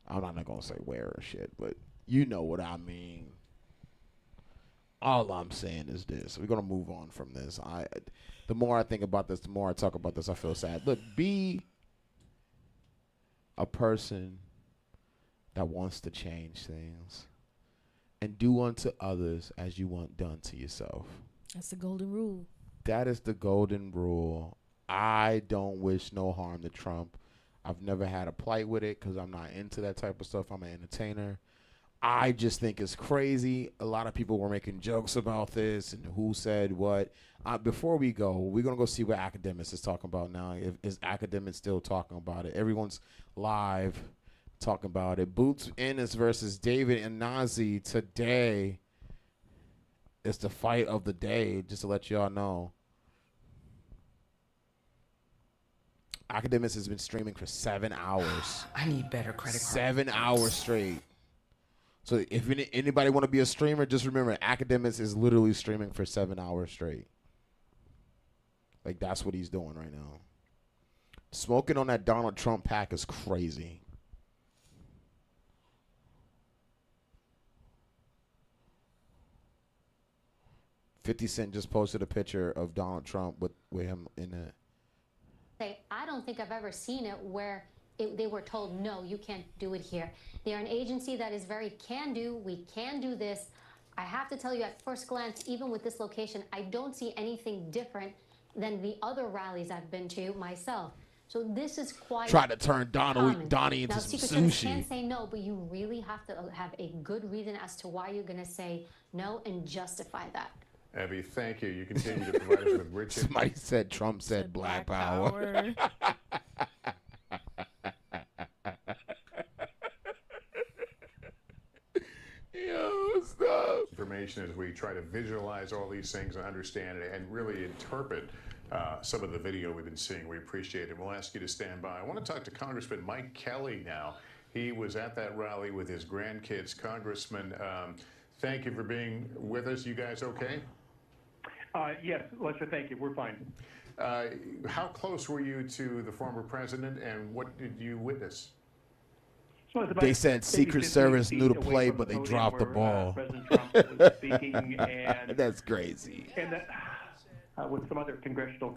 I'm not gonna say where or shit, but you know what I mean. All I'm saying is this: we're gonna move on from this. The more I think about this, the more I talk about this, I feel sad. Look, be a person that wants to change things, and do unto others as you want done to yourself. That's the golden rule. That is the golden rule. I don't wish no harm to Trump. I've never had a plight with it because I'm not into that type of stuff. I'm an entertainer. I just think it's crazy. A lot of people were making jokes about this and who said what. Before we go, we're going to go see what Academics is talking about now. Is Academics still talking about it? Everyone's live talking about it. Boots Ennis versus David and Nazi today. It's the fight of the day, just to let y'all know. Academics has been streaming for 7 hours. I need better credit cards. 7 hours straight. So if anybody want to be a streamer, just remember, Academics is literally streaming for 7 hours straight. Like, that's what he's doing right now. Smoking on that Donald Trump pack is crazy. $50 Cent just posted a picture of Donald Trump with him in it. I don't think I've ever seen it where they were told, no, you can't do it here. They're an agency that is very can-do. We can do this. I have to tell you, at first glance, even with this location, I don't see anything different than the other rallies I've been to myself. So this is quite Try to turn common. Donnie into now, some Secret Service sushi. can say no, but you really have to have a good reason as to why you're going to say no and justify that. Abby, thank you. You continue to provide us with rich. Somebody said Trump said black power. Yo, stop. Information as we try to visualize all these things and understand it and really interpret some of the video we've been seeing. We appreciate it. We'll ask you to stand by. I want to talk to Congressman Mike Kelly now. He was at that rally with his grandkids. Congressman, thank you for being with us. You guys okay? Yes, Lester, thank you. We're fine. How close were you to the former president, and what did you witness? So They said Secret Service knew to play, but they dropped the ball. President Trump was speaking, and that's crazy. And with some other congressional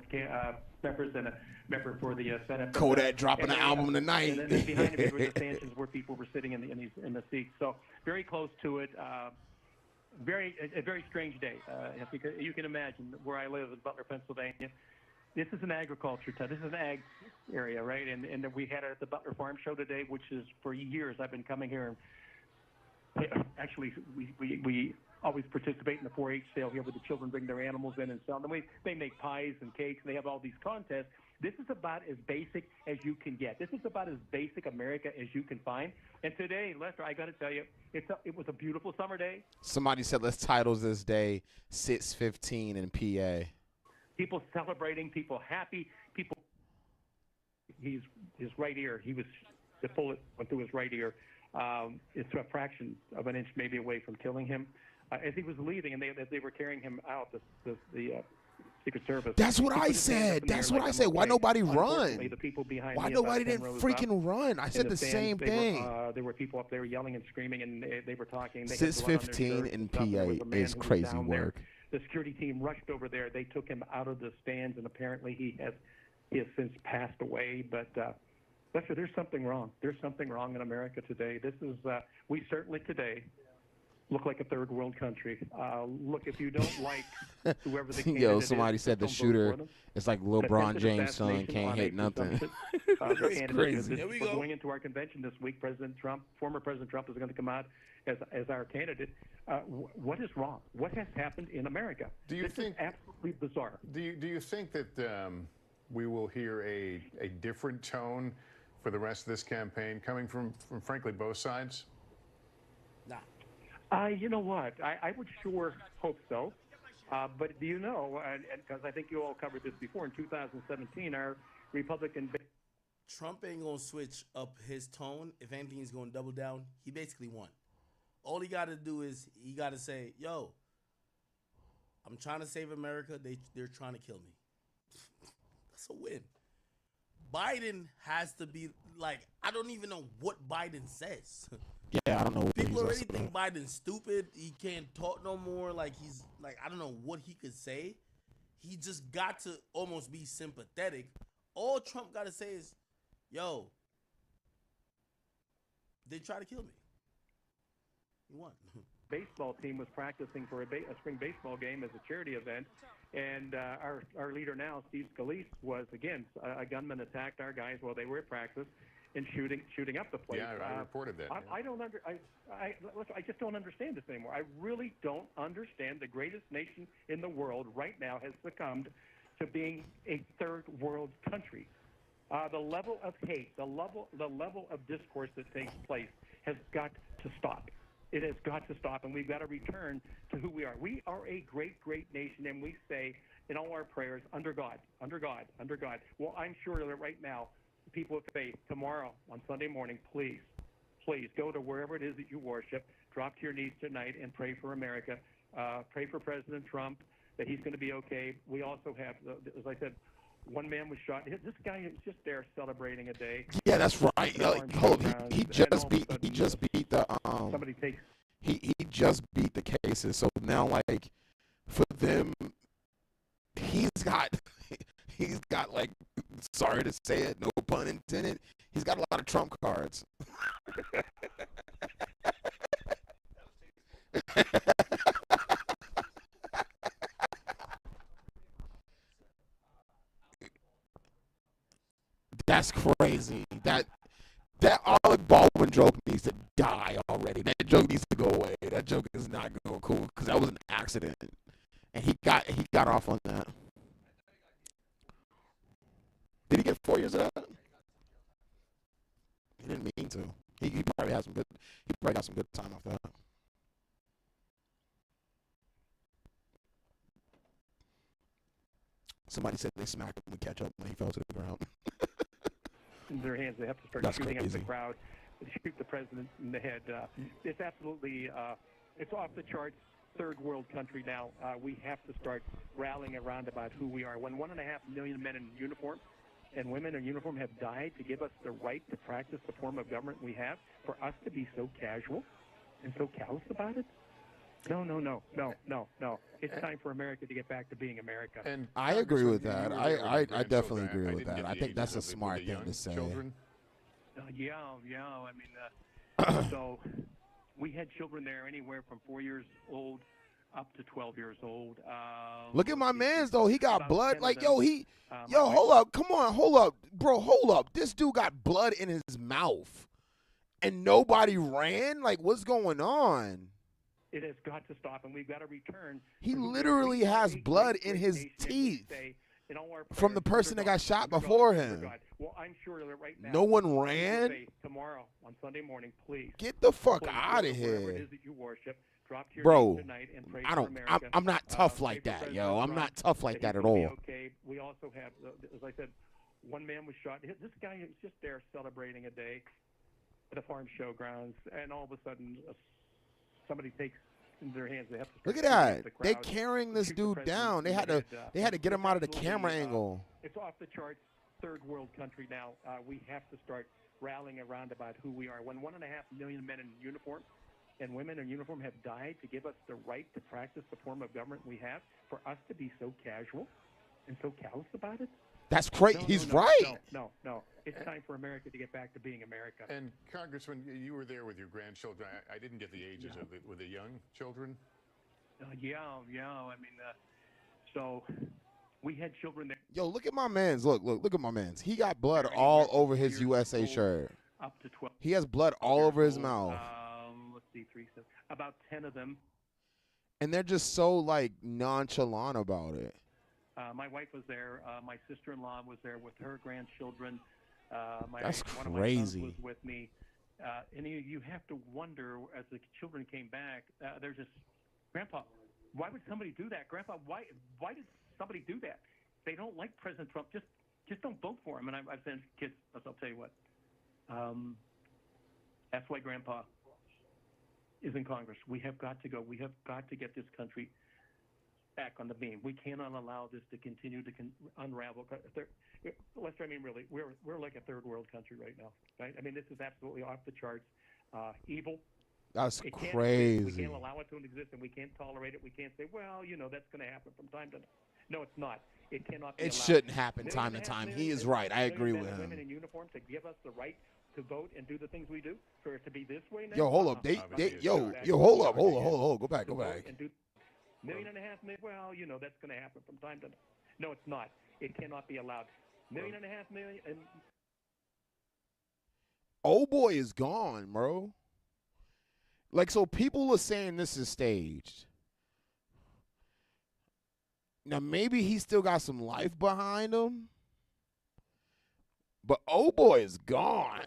members and a member for the Senate. Kodak dropping an album tonight. And then behind him were the stanchions where people were sitting in the seats. So very close to it. A very strange day. Because you can imagine where I live in Butler, Pennsylvania. This is an agriculture town. This is an ag area, right? And we had it at the Butler Farm Show today, which is for years I've been coming here. And actually, we always participate in the 4-H sale here, where the children bring their animals in and sell them. They make pies and cakes, and they have all these contests. This is about as basic as you can get. This is about as basic America as you can find. And today, Lester, I got to tell you, it was a beautiful summer day. Somebody said let's title this day 6:15 in PA. People celebrating, people happy, people. His right ear, the bullet went through his right ear. It's a fraction of an inch maybe away from killing him. As he was leaving, and as they were carrying him out, the Secret Service. That's what I said. That's what I said. Why nobody run? The people behind Why me, nobody about 10 didn't rows freaking up run? I said the same thing. There were people up there yelling and screaming, and they were talking. 6:15 in PA is crazy work. The security team rushed over there. They took him out of the stands, and apparently he has since passed away. But Lester, there's something wrong. There's something wrong in America today. This is we certainly today look like a third world country. Look, if you don't like whoever the candidate is, somebody said the shooter is like LeBron James' son, can't hit nothing. That's crazy. Going into our convention this week, former President Trump is going to come out as our candidate. What is wrong? What has happened in America? This is absolutely bizarre. Do you think that we will hear a different tone for the rest of this campaign coming from frankly both sides? You know what? I would sure hope so. But do you know, because I think you all covered this before, in 2017, our Republican... Trump ain't going to switch up his tone. If anything, he's going to double down. He basically won. All he got to do is he got to say, yo, I'm trying to save America. They're trying to kill me. That's a win. Biden has to be like, I don't even know what Biden says. Yeah, I don't know. People already think Biden's stupid. He can't talk no more. Like, he's like, I don't know what he could say. He just got to almost be sympathetic. All Trump got to say is, yo, they try to kill me. He won. Baseball team was practicing for a spring baseball game as a charity event, and our leader now, Steve Scalise, was again a gunman attacked our guys while they were at practice and shooting up the place. Yeah, I reported that. I just don't understand this anymore. I really don't understand. The greatest nation in the world right now has succumbed to being a third world country. The level of hate, the level of discourse that takes place has got to stop. It has got to stop, and we've got to return to who we are. We are a great, great nation, and we say in all our prayers, under God, under God, under God. Well, I'm sure that right now, people of faith, tomorrow on Sunday morning, please go to wherever it is that you worship, drop to your knees tonight, and pray for America. Pray for President Trump, that he's going to be okay. We also have, as I said, one man was shot. This guy is just there celebrating a day. Yeah, that's right. He just beat the somebody takes. He just beat the cases. So now, like, for them, he's got like, sorry to say it, no pun intended, he's got a lot of Trump cards. Alec Baldwin joke needs to die already. That joke needs to go away. That joke is not going cool because that was an accident, and he got off on that. Did he get 4 years of that? He didn't mean to. He probably had some good. He probably got some good time off that. Somebody said they smacked him with ketchup when he fell to the ground. In their hands, they have to start That's shooting crazy. up the crowd, shoot the president in the head. It's absolutely, it's off the charts. Third world country now. We have to start rallying around about who we are. When 1.5 million men in uniform and women in uniform have died to give us the right to practice the form of government we have, for us to be so casual and so callous about it? No. It's time for America to get back to being America. And I agree with Congressman, that. you were there with your I definitely grandchildren. agree with didn't that. get I the think that's a ages of the smart thing young to say. children. Yeah. I mean, so we had children there anywhere from 4 years old up to 12 years old. Look at my man's though. He got about blood. 10 Like of yo, them, hold up. Come on, hold up, bro. Hold up. This dude got blood in his mouth, and nobody ran. Like, what's going on? It has got to stop, and we've got to return. He to who we are. literally We are has a blood great in his nation, and we teeth say, in all our from the prayers, person under that got God, shot under God, before under him. God. Well, I'm sure that right now, No one we will ran? say tomorrow on Sunday morning, please. Get the fuck please, out of wherever it here. is that you worship, drop to your Bro, knees tonight and pray I for don't. America. I'm not tough Pray like for that, President yo. I'm Trump, not tough like that he's at gonna be all. Okay. We also have, as I said, one man was shot. This guy is just there celebrating a day at a farm showgrounds, and all of a sudden, somebody takes in their hands. They have to Look at start shooting that. the They're crowd, carrying this shoot the dude president down. in They the had to. head. They had to get him out of the Absolutely, camera angle. It's off the charts. Third world country now. We have to start rallying around about who we are. When 1.5 million men in uniform and women in uniform have died to give us the right to practice the form of government we have, for us to be so casual and so callous about it? That's crazy. No, He's no, right. No. It's time for America to get back to being America. And Congressman, you were there with your grandchildren. I didn't get the ages of with the young children. Yeah. I mean, so we had children there. Yo, look at my man's. Look at my man's. He got blood all over his USA shirt. Up to 12. He has blood all over his mouth. Let's see, about 10 of them. And they're just so like nonchalant about it. My wife was there. My sister-in-law was there with her grandchildren. That's one of my crazy. sons was with me. And you have to wonder, as the children came back, they're just, Grandpa, why would somebody do that? Grandpa, why did somebody do that? They don't like President Trump. Just don't vote for him. And I've said, kids, I'll tell you what. That's why Grandpa is in Congress. We have got to go. We have got to get this country back on the beam. We cannot allow this to continue to unravel. Lester, I mean, really, we're like a third world country right now, right? I mean, this is absolutely off the charts, evil. That's It can't exist. crazy. We can't allow it to exist, and we can't tolerate it. We can't say, well, that's going to happen from time to time. No, it's not. It cannot be It allowed. shouldn't happen 1.5 time to time. He million is right. I million agree men with and him. women in uniform to give us the right to vote and do the things we do. For it to be this way now. Yo, hold up. Yo, hold up. Go back. And do 1.5 million. Well, that's going to happen from time to time. No, it's not. It cannot be allowed. 1.5 million. And Old boy is gone, bro. Like, so people are saying this is staged. Now, maybe he still got some life behind him. But old boy is gone.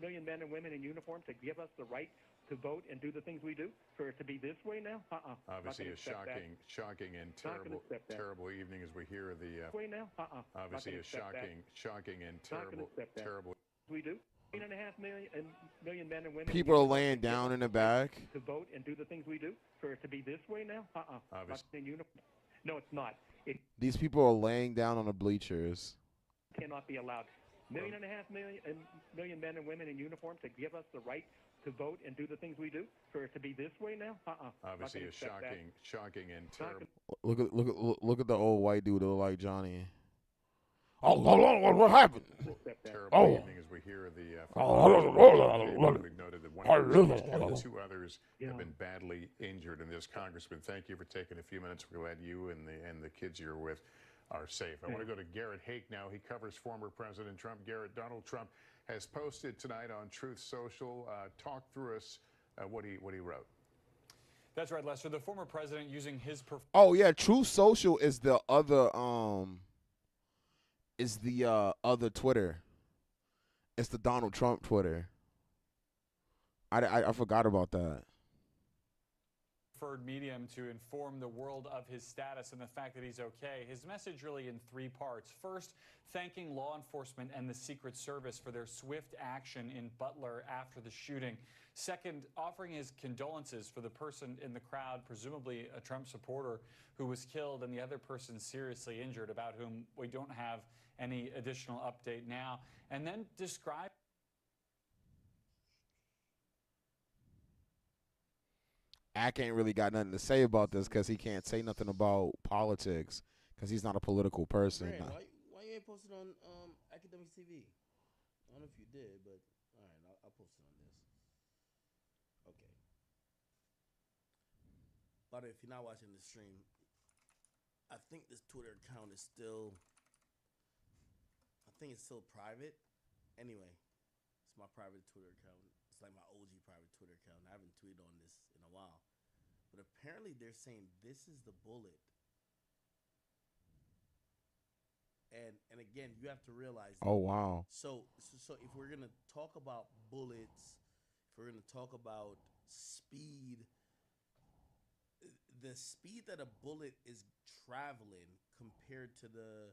million men and women in uniform to give us the right to vote and do the things we do. For it to be this way now? Obviously, a shocking and terrible evening as we hear the. Way now? Obviously, a shocking and terrible. We do. 1.5 million men and women. People are laying down in the back. To vote and do the things we do. For it to be this way now? Obviously. In uniform. No, it's not. It These people are laying down on the bleachers. cannot be allowed. 1.5 million men and women in uniform to give us the right to vote and do the things we do. For it to be this way now? Obviously, a shocking and terrible. Look at the old white dude that look like Johnny. Oh, what happened? Terrible evening as we hear the. We've noted that one person, 2 others have been badly injured in this. Congressman, thank you for taking a few minutes. We're glad you and the kids you're with are safe. I want to go to Garrett Hake now. He covers former President Trump. Garrett, Donald Trump has posted tonight on Truth Social. Talk through us what he wrote. That's right, Lester. The former president using his Oh yeah, Truth Social is the other other Twitter. It's the Donald Trump Twitter. I forgot about that. preferred medium to inform the world of his status and the fact that he's okay. His message really in three parts. First, thanking law enforcement and the Secret Service for their swift action in Butler after the shooting. Second, offering his condolences for the person in the crowd, presumably a Trump supporter, who was killed and the other person seriously injured, about whom we don't have any additional update now. And then describe Ack ain't really got nothing to say about this because he can't say nothing about politics because he's not a political person. Grant, why you ain't posted on Academic TV? I don't know if you did, but all right, I'll post it on this. Okay. But if you're not watching the stream, I think this Twitter account is still. I think it's still private. Anyway, it's my private Twitter account. It's like my OG private Twitter account. I haven't tweeted on this in a while. But apparently they're saying this is the bullet. And again, you have to realize. Oh, wow. So if we're going to talk about bullets, if we're going to talk about speed, the speed that a bullet is traveling compared to the,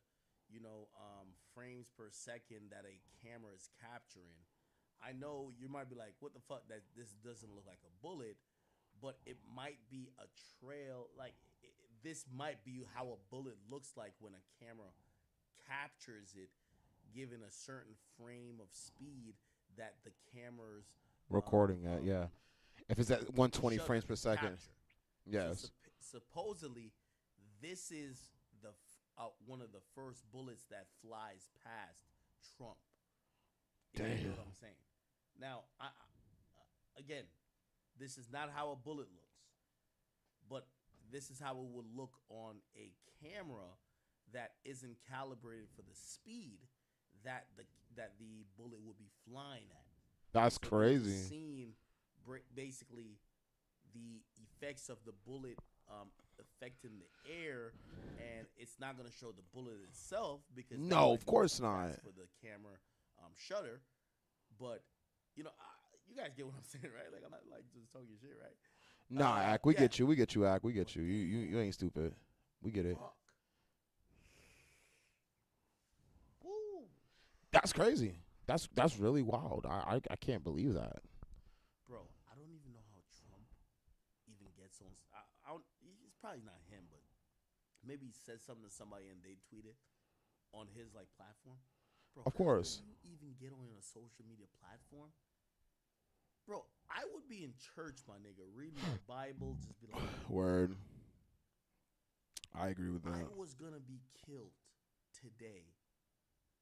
frames per second that a camera is capturing. I know you might be like, what the fuck, that this doesn't look like a bullet, but it might be a trail. Like, this might be how a bullet looks like when a camera captures it, given a certain frame of speed that the camera's Recording at, yeah. If it's at 120 frames per second. capture. Yes. So supposedly, this is the one of the first bullets that flies past Trump. If you know what I'm saying. Now, again, this is not how a bullet looks, but this is how it would look on a camera that isn't calibrated for the speed that the bullet would be flying at. That's crazy. Seeing basically the effects of the bullet affecting the air, and it's not going to show the bullet itself because no, of course not for the camera shutter. But you guys get what I'm saying, right? Like, I'm not like just talking shit, right? Nah, Ack, we get you. We get you, Ack. We get you. You ain't stupid. We get it. Fuck. That's crazy. That's really wild. I can't believe that. Bro, I don't even know how Trump even gets on. It's probably not him, but maybe he says something to somebody and they tweet it on his platform. Bro, of course. How do you even get on a social media platform? Bro, I would be in church, my nigga, reading the Bible, just be like, word. I agree with that. I was gonna be killed today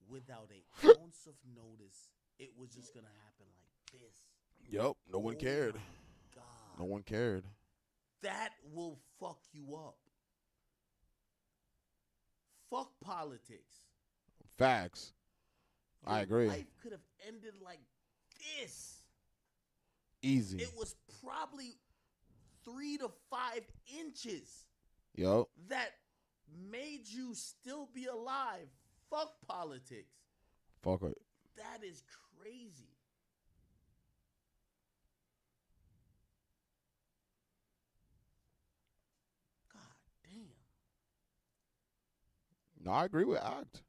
without an ounce of notice. It was just gonna happen like this. Yep. No one cared. God. No one cared. That will fuck you up. Fuck politics. Facts. I agree. Life could have ended like this. Easy. It was probably 3 to 5 inches. Yup. That made you still be alive. Fuck politics. Fuck it. That is crazy. God damn. No, I agree with Act.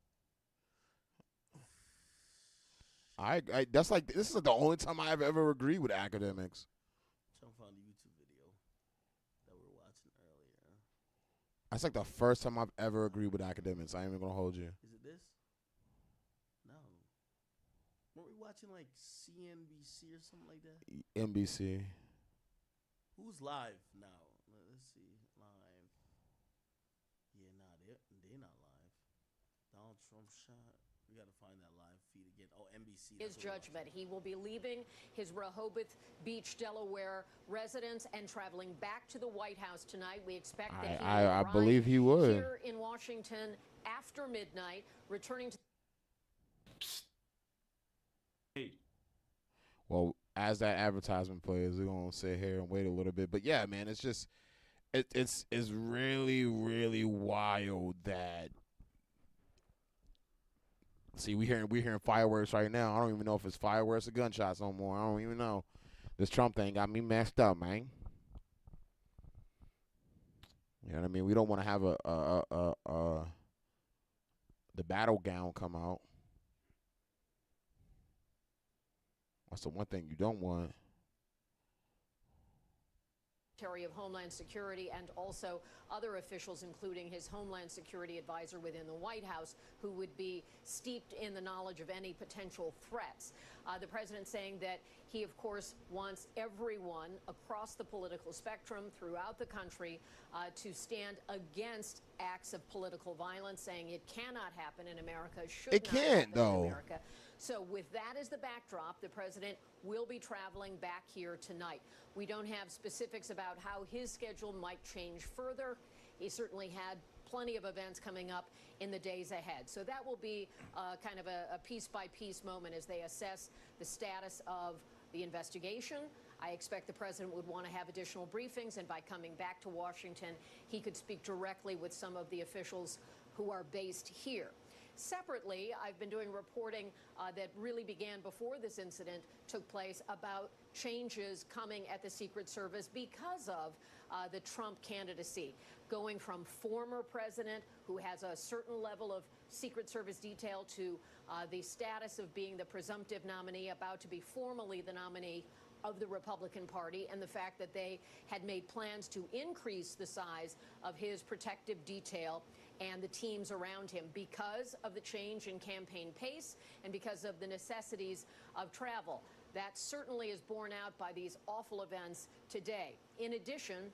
I that's like, this is like the only time I've ever agreed with academics. Trying to find a YouTube video that we were watching earlier. That's like the first time I've ever agreed with academics. I ain't even gonna hold you. Is it this? No. Weren't we watching like CNBC or something like that? NBC. Who's live now? Let's see. Live. Yeah, nah, they're not live. Donald Trump shot. We got to find that live feed again. Oh, NBC. His judgment. He will be leaving his Rehoboth Beach, Delaware residence and traveling back to the White House tonight. We expect that he will I believe he would. here in Washington after after midnight, returning to. Well, as that advertisement plays, we're gonna sit here and wait a little bit. But yeah, man, it's just it's really really wild that. See, we hearing fireworks right now. I don't even know if it's fireworks or gunshots no more. I don't even know. This Trump thing got me messed up, man. You know what I mean? We don't want to have the battle gown come out. That's the one thing you don't want. Secretary of Homeland Security and also other officials, including his Homeland Security advisor within the White House, who would be steeped in the knowledge of any potential threats. The president saying that he, of course, wants everyone across the political spectrum throughout the country to stand against acts of political violence, saying it cannot happen in America, should It not can't, happen though. in America. So with that as the backdrop, the president will be traveling back here tonight. We don't have specifics about how his schedule might change further. He certainly had plenty of events coming up in the days ahead. So that will be kind of a piece-by-piece moment as they assess the status of the investigation. I expect the president would want to have additional briefings, and by coming back to Washington, he could speak directly with some of the officials who are based here. Separately, I've been doing reporting that really began before this incident took place about changes coming at the Secret Service because of the Trump candidacy, going from former president who has a certain level of Secret Service detail to the status of being the presumptive nominee, about to be formally the nominee of the Republican Party, and the fact that they had made plans to increase the size of his protective detail and the teams around him because of the change in campaign pace and because of the necessities of travel. That certainly is borne out by these awful events today. In addition,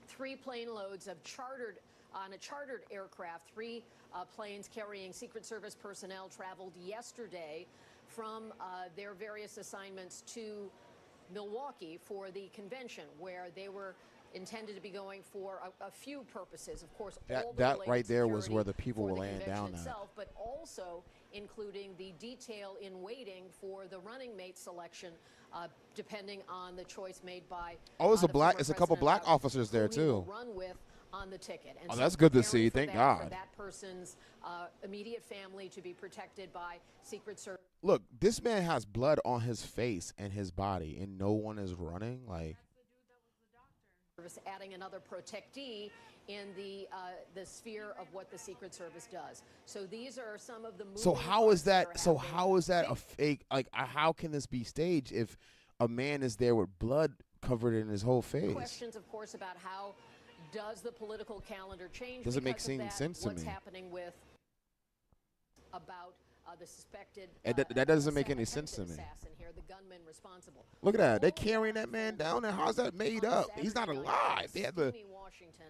3 plane loads of on a chartered aircraft, 3 planes carrying Secret Service personnel traveled yesterday from their various assignments to Milwaukee for the convention, where they were intended to be going for a few purposes. Of course, all the That related right there was security where the people for were the laying convention down at. itself, but also including the detail in waiting for the running mate selection, depending on the choice made by. Oh, it's a the black. former It's a couple president black about officers there who he will too. run with on the ticket. And Oh, so that's good to preparing see. for Thank that, for God. that person's immediate family to be protected by Secret Service. Look, this man has blood on his face and his body, and no one is running. Like, Adding another protectee in the sphere of what the Secret Service does. So these are some of the so moving how is parts that are that? So happening. how is that a fake? Like, how can this be staged if a man is there with blood covered in his whole face? Questions, of course, about how does the political calendar change? Doesn't make because of that, sense to what's me. happening with about the suspected That doesn't make any sense to me. assassin here, the gunman responsible. Look at that. They're carrying that man down there. How's that made up? He's not alive. They had the. Steamy Washington,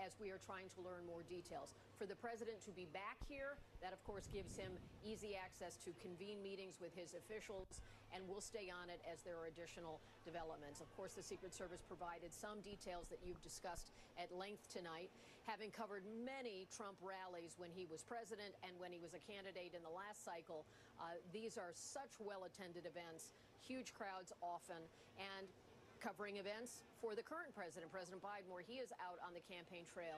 as we are trying to learn more details. For the president to be back here, that of course gives him easy access to convene meetings with his officials, and we'll stay on it as there are additional developments. Of course, the Secret Service provided some details that you've discussed at length tonight, having covered many Trump rallies when he was president and when he was a candidate in the last cycle. These are such well-attended events, huge crowds often, and covering events for the current president, President Biden, where he is out on the campaign trail.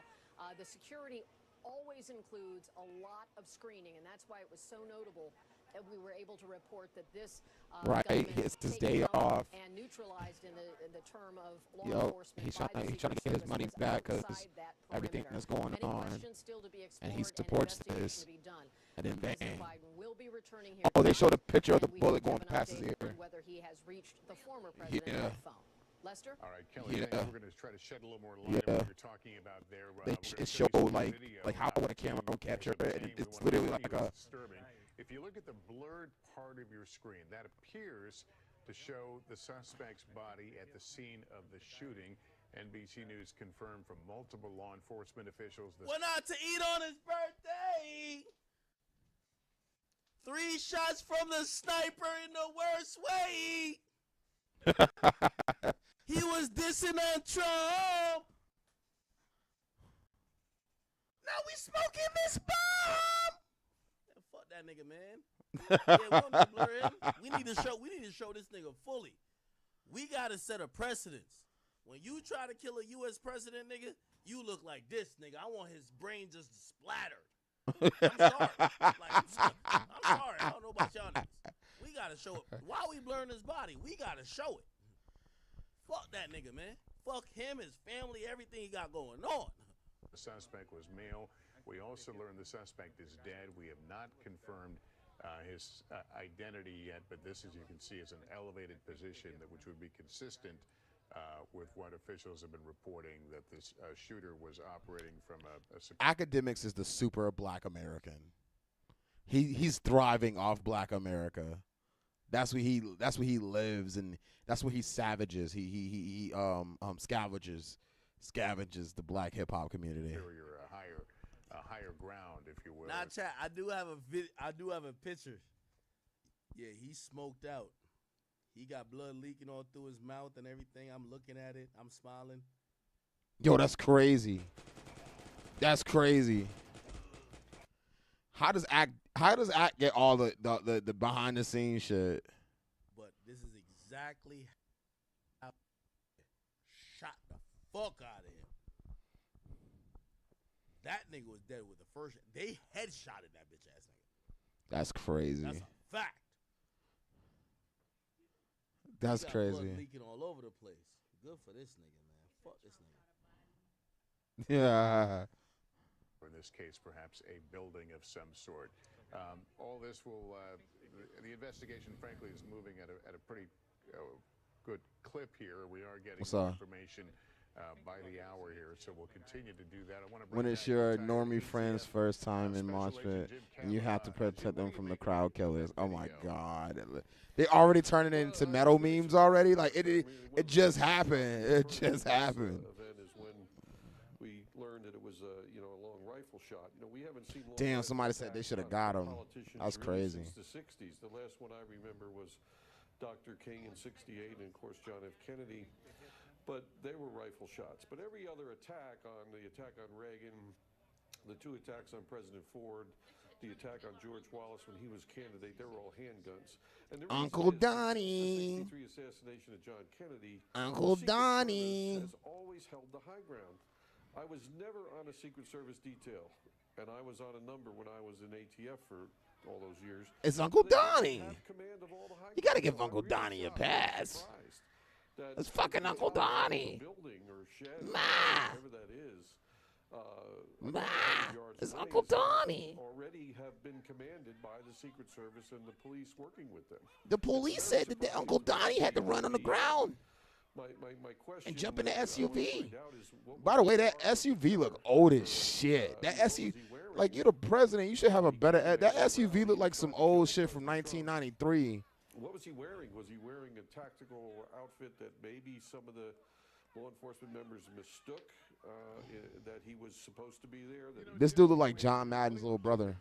The security always includes a lot of screening, and that's why it was so notable that we were able to report that this Right, gunman it's his was taken day out off. and neutralized in the term of law Yo, enforcement. he's by trying the to Secret get his Service money was back because outside that everything perimeter. that's going Many on, questions still to be and he explored supports and investigation this. to be done. And then President bang. Biden will be returning here Oh, they tonight, showed a picture of the and we bullet hope to going have an past his update ear. on whether he has reached the former president Yeah. by phone. Lester? All right, Kelly, Yeah. thanks. We're going to try to shed a little more light Yeah. on what you're talking about there. They We're gonna it show you showed some like video how would a camera to capture what you're it, and saying. We it's wanna literally show like you a. what's disturbing. If you look at the blurred part of your screen, that appears to show the suspect's body at the scene of the shooting. NBC News confirmed from multiple law enforcement officials. Went out to eat on his birthday. 3 shots from the sniper in the worst way. He was dissing on Trump. Now we smoking this bomb. Man, fuck that nigga, man. Yeah, we don't need to blur him. We need to show this nigga fully. We gotta set a precedence. When you try to kill a U.S. president, nigga, you look like this, nigga. I want his brain just splattered. I'm sorry. I'm sorry. I don't know about y'all niggas. We gotta show it. Why we blurring his body? We gotta show it. Fuck that nigga, man. Fuck him, his family, everything he got going on. The suspect was male. We also learned the suspect is dead. We have not confirmed his identity yet, but this, as you can see, is an elevated position which would be consistent with what officials have been reporting, that this shooter was operating from a Academics is the super black American. He's thriving off black America. That's where he lives, and that's where he savages. He scavenges the black hip hop community. A higher ground, if you will. Nah, chat. I do have a picture. Yeah, he's smoked out. He got blood leaking all through his mouth and everything. I'm looking at it. I'm smiling. Yo, that's crazy. That's crazy. How does Act get all the behind the scenes shit? But this is exactly how shot the fuck out of him. That nigga was dead with the first. They headshotted that bitch ass nigga. That's crazy. That's a fact. That's crazy. Blood leaking all over the place. Good for this nigga, man. Fuck this nigga. Yeah. In this case, perhaps a building of some sort. All this will, the investigation, frankly, is moving at a pretty good clip here. We are getting more information by the hour here, so we'll continue to do that. I want to when it's your normie friend's first time in Moshpit, and you have to protect them from the crowd killers. Oh my God. They already turning it into metal memes already. Like it just happened. It just happened. Is when we learned that it was a long rifle shot. We haven't seen. Damn, somebody said they should have got him. That's crazy. Since the 60s. The last one I remember was Dr. King in '68, and of course John F. Kennedy. But they were rifle shots. But every other attack on Reagan, the two attacks on President Ford, the attack on George Wallace when he was candidate, they were all handguns. And Uncle Donnie. The 1963 assassination of John Kennedy. Uncle Donnie has always held the high ground. I was never on a Secret Service detail, and I was on a number when I was in ATF for all those years. It's Uncle Donnie. You got to give Uncle Donnie a pass. It's fucking Uncle Donnie. Building or shed, Ma. whatever that is. Ma. It's Uncle Donnie. Already have been commanded by the Secret Service and the police working with them. The police said that Uncle Donnie had to run on the ground my question and jump in the SUV. By the way, that SUV look old as shit. That SUV, like, you're the president, you should have a better. That SUV look like some old shit from 1993. What was he wearing? Was he wearing a tactical outfit that maybe some of the law enforcement members mistook that he was supposed to be there? This dude look like John Madden's little brother.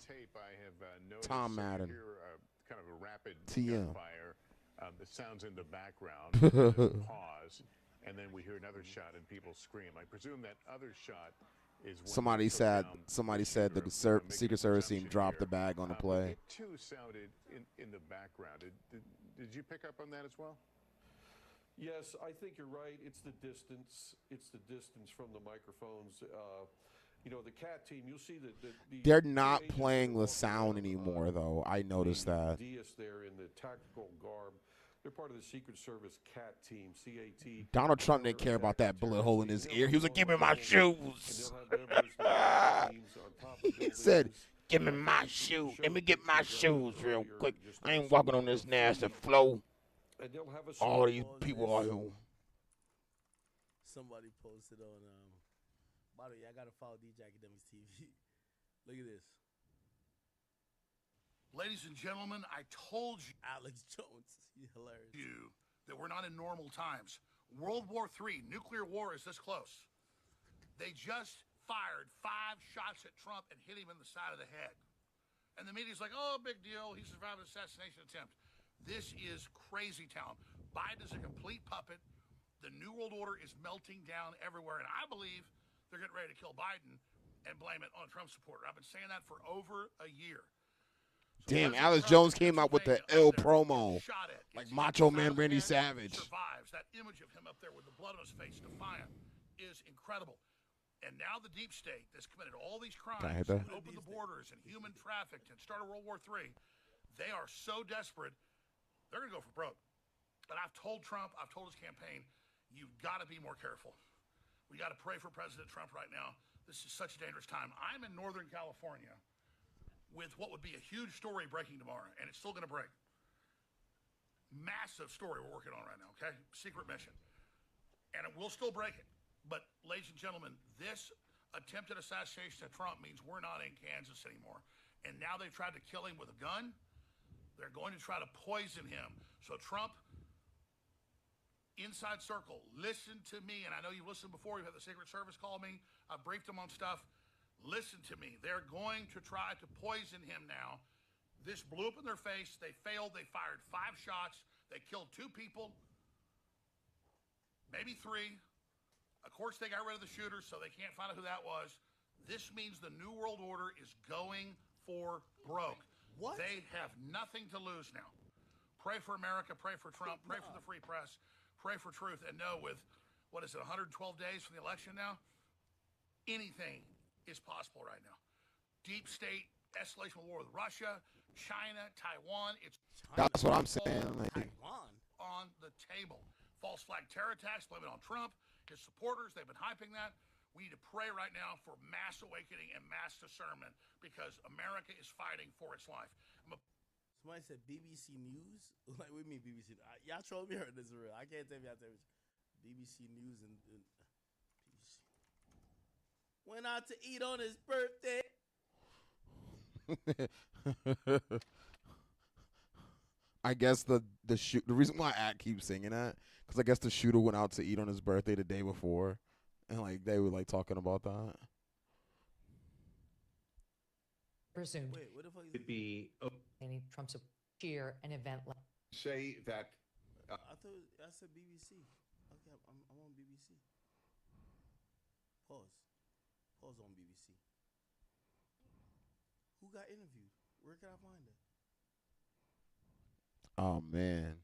Tom Madden. Kind of a rapid TM. gunfire. The sounds in the background. Pause, and then we hear another shot, and people scream. I presume that other shot is when Somebody said the Secret Service team dropped the bag on the play. It too sounded in the background. Did you pick up on that as well? Yes, I think you're right. It's the distance. It's the distance from the microphones. The CAT team, you'll see that they're not playing the sound anymore, though. I noticed that. DS there in the tactical garb. They're part of the Secret Service CAT team, CAT. Donald Trump didn't care about that bullet hole in his ear. He was like, give me my shoes. He said, give me my shoes. Let me get my shoes real quick. I ain't walking on this nasty floor. All these people are here. Somebody posted on, by the way, I got to follow DJ Academics TV. Look at this. Ladies and gentlemen, I told you, Alex Jones, he's hilarious. That we're not in normal times. World War III, nuclear war is this close. They just fired 5 shots at Trump and hit him in the side of the head. And the media's like, oh, big deal. He survived an assassination attempt. This is crazy town. Biden is a complete puppet. The New World Order is melting down everywhere. And I believe they're getting ready to kill Biden. and blame it on a Trump supporter. I've been saying that for over a year. Damn, President Alex Trump Jones in came out with the Pennsylvania ill up there promo, gets shot at, like gets hit Macho in the Man side of the Randy head, Savage. survives. That image of him up there with the blood on his face, defiant, is incredible. And now the deep state that's committed all these crimes, and opened the borders and human trafficked and started World War III, they are so desperate, they're going to go for broke. And I've told Trump, I've told his campaign, you've got to be more careful. We got to pray for President Trump right now. This is such a dangerous time. I'm in Northern California with what would be a huge story breaking tomorrow, and it's still going to break. Massive story we're working on right now, okay? Secret mission. And it will still break it. But, ladies and gentlemen, this attempted assassination of Trump means we're not in Kansas anymore. And now they've tried to kill him with a gun. They're going to try to poison him. So Trump, inside circle, listen to me. And I know you've listened before. You've had the Secret Service call me. I've briefed them on stuff. Listen to me. They're going to try to poison him now. This blew up in their face. They failed. They fired 5 shots. They killed 2 people, maybe 3. Of course, they got rid of the shooter, so they can't find out who that was. This means the New World Order is going for broke. What? They have nothing to lose now. Pray for America. Pray for Trump. Pray for the free press. Pray for truth. And know with, 112 days from the election now, anything is possible right now. Deep state, escalation of war with Russia, China, Taiwan. That's what I'm saying. Like, Taiwan on the table. False flag terror attacks, blame it on Trump, his supporters. They've been hyping that. We need to pray right now for mass awakening and mass discernment because America is fighting for its life. Somebody said BBC News. Like, what do you mean BBC? Y'all told me heard this is real. I can't tell you. BBC News and BBC. Went out to eat on his birthday. I guess the reason why Act keeps singing that because I guess the shooter went out to eat on his birthday the day before, and like they were like talking about that. Presumed. Wait, what the fuck is Could be any Trump's cheer an event like. Say that. I thought I said BBC. Okay, I'm on BBC. Pause on BBC. Who got interviewed? Where can I find it? Oh man,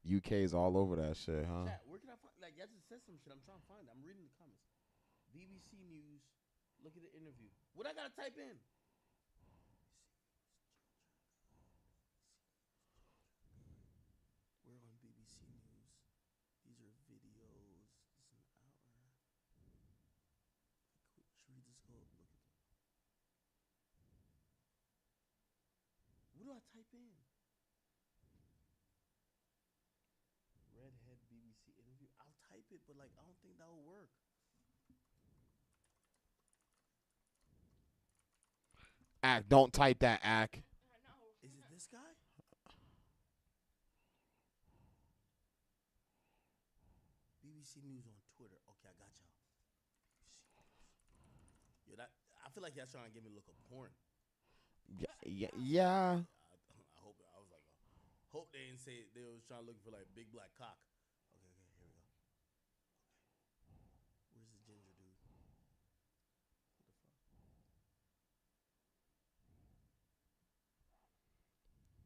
UK is all over that shit, huh? Chat, where can I find? Like, y'all just said some shit. I'm trying to find it. I'm reading the comments. BBC News. Look at the interview. What I gotta type in? We're on BBC News. These are videos. This is an hour. Should we just go look at them? What do I type in? Redhead BBC interview. I'll type it, but like I don't think that will work. Act, don't type that, Act. Is it this guy? BBC News on Twitter. Okay, I got y'all. Yo, I feel like y'all trying to get me to look up porn. Yeah. I hope I was like, hope they didn't say they was trying to look for like big black cock. Okay, here we go. Okay, where's the ginger dude? What the fuck?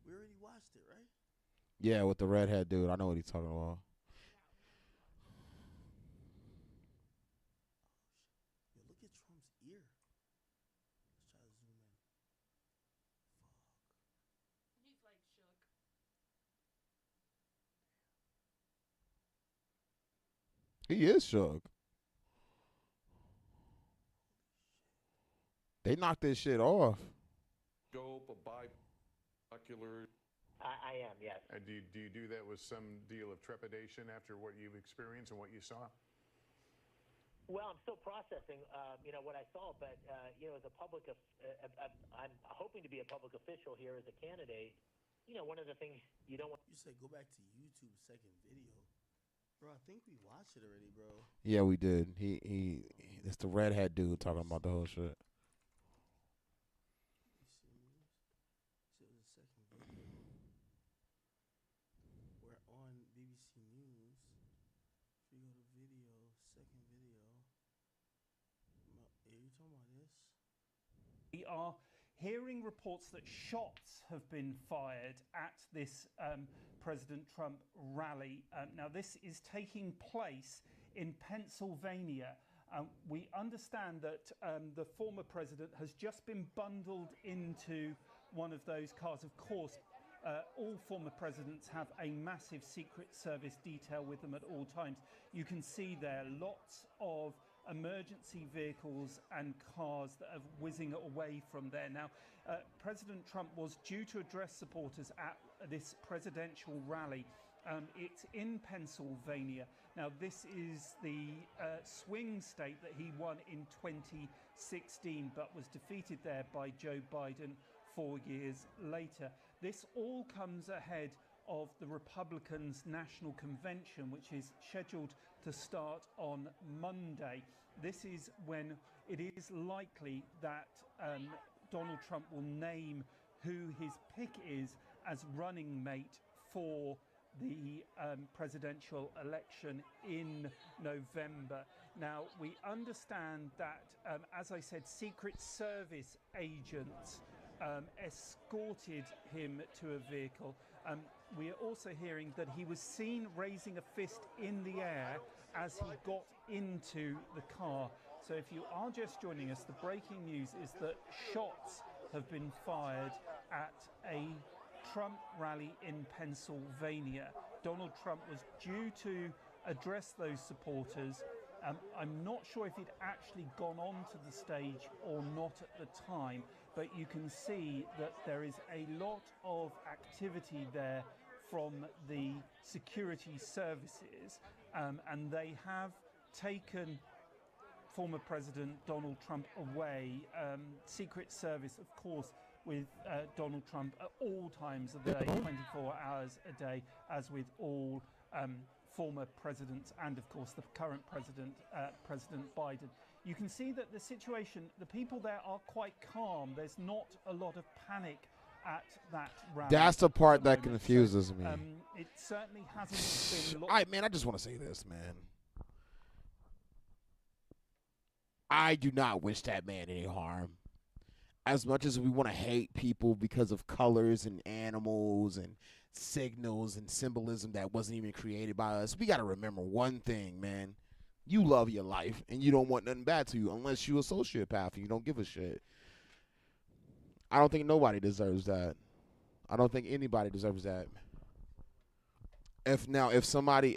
We already watched it, right? Yeah, with the redhead dude. I know what he's talking about. Yo, look at Trump's ear. Let's try to zoom in. He's like shook. He is shook. They knocked this shit off. Scope, a binocular. I am, yes. And do you do that with some deal of trepidation after what you've experienced and what you saw? Well, I'm still processing, what I saw, but, as a public, I'm hoping to be a public official here as a candidate. One of the things you don't want. You said go back to YouTube second video. Bro, I think we watched it already, bro. Yeah, we did. He it's the redhead dude talking about the whole shit. We're on BBC News. If you go to video, second video. Are you We are hearing reports that shots have been fired at this President Trump rally. Now, this is taking place in Pennsylvania. We understand that the former president has just been bundled into one of those cars. Of course, all former presidents have a massive Secret Service detail with them at all times. You can see there lots of emergency vehicles and cars that are whizzing away from there. Now, President Trump was due to address supporters at this presidential rally. It's in Pennsylvania. Now, this is the swing state that he won in 2016, but was defeated there by Joe Biden 4 years later. This all comes ahead of the Republicans' National Convention, which is scheduled to start on Monday. This is when it is likely that Donald Trump will name who his pick is as running mate for the presidential election in November. Now, we understand that, as I said, Secret Service agents escorted him to a vehicle. We are also hearing that he was seen raising a fist in the air as he got into the car. So if you are just joining us, the breaking news is that shots have been fired at a Trump rally in Pennsylvania. Donald Trump was due to address those supporters. I'm not sure if he'd actually gone onto the stage or not at the time, but you can see that there is a lot of activity there from the security services, and they have taken former President Donald Trump away. Secret Service, of course, with Donald Trump at all times of the day, 24 hours a day, as with all former presidents and, of course, the current president, President Biden. You can see that the situation, the people there are quite calm. There's not a lot of panic at that rally. That's the part that confuses me. It certainly hasn't been... All right, man, I just want to say this, man. I do not wish that man any harm. As much as we want to hate people because of colors and animals and signals and symbolism that wasn't even created by us, we got to remember one thing, man. You love your life, and you don't want nothing bad to you unless you're a sociopath and you don't give a shit. I don't think nobody deserves that. I don't think anybody deserves that. If somebody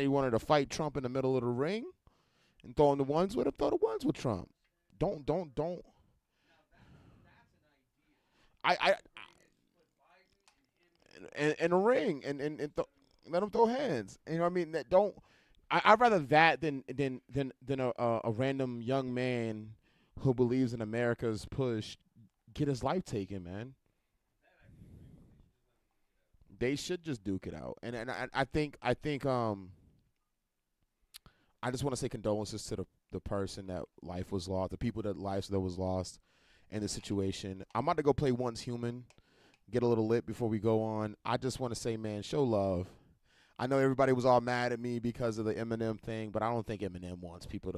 wanted to fight Trump in the middle of the ring and throw him the ones with him, throw the ones with Trump. Don't. In a ring and let them throw hands. You know what I mean? That don't. I'd rather that than a random young man who believes in America's push get his life taken, man. They should just duke it out. And I think I just want to say condolences to the person that life was lost, the people that lives that was lost in the situation. I'm about to go play Once Human, get a little lit before we go on. I just want to say, man, show love. I know everybody was all mad at me because of the Eminem thing, but I don't think Eminem wants people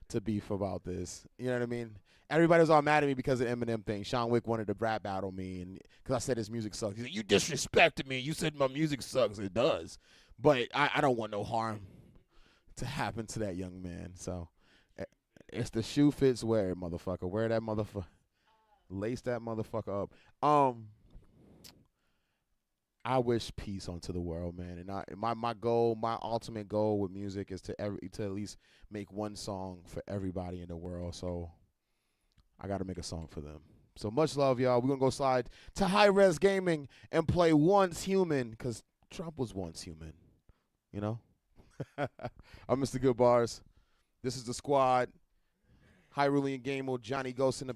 to beef about this. You know what I mean? Everybody was all mad at me because of the Eminem thing. Sean Wick wanted to rap battle me, and because I said his music sucks. He said, you disrespected me. You said my music sucks. It does. But I don't want no harm to happen to that young man. So it's the shoe fits, wear it, motherfucker. Wear that motherfucker. Lace that motherfucker up. I wish peace onto the world, man. And my goal, my ultimate goal with music is to at least make one song for everybody in the world. So I got to make a song for them. So much love, y'all. We're going to go slide to High Res Gaming and play Once Human, because Trump was once human, you know? I'm Mr. Goodbarz. This is the squad. Hyrule and Gamel, Johnny Ghost in the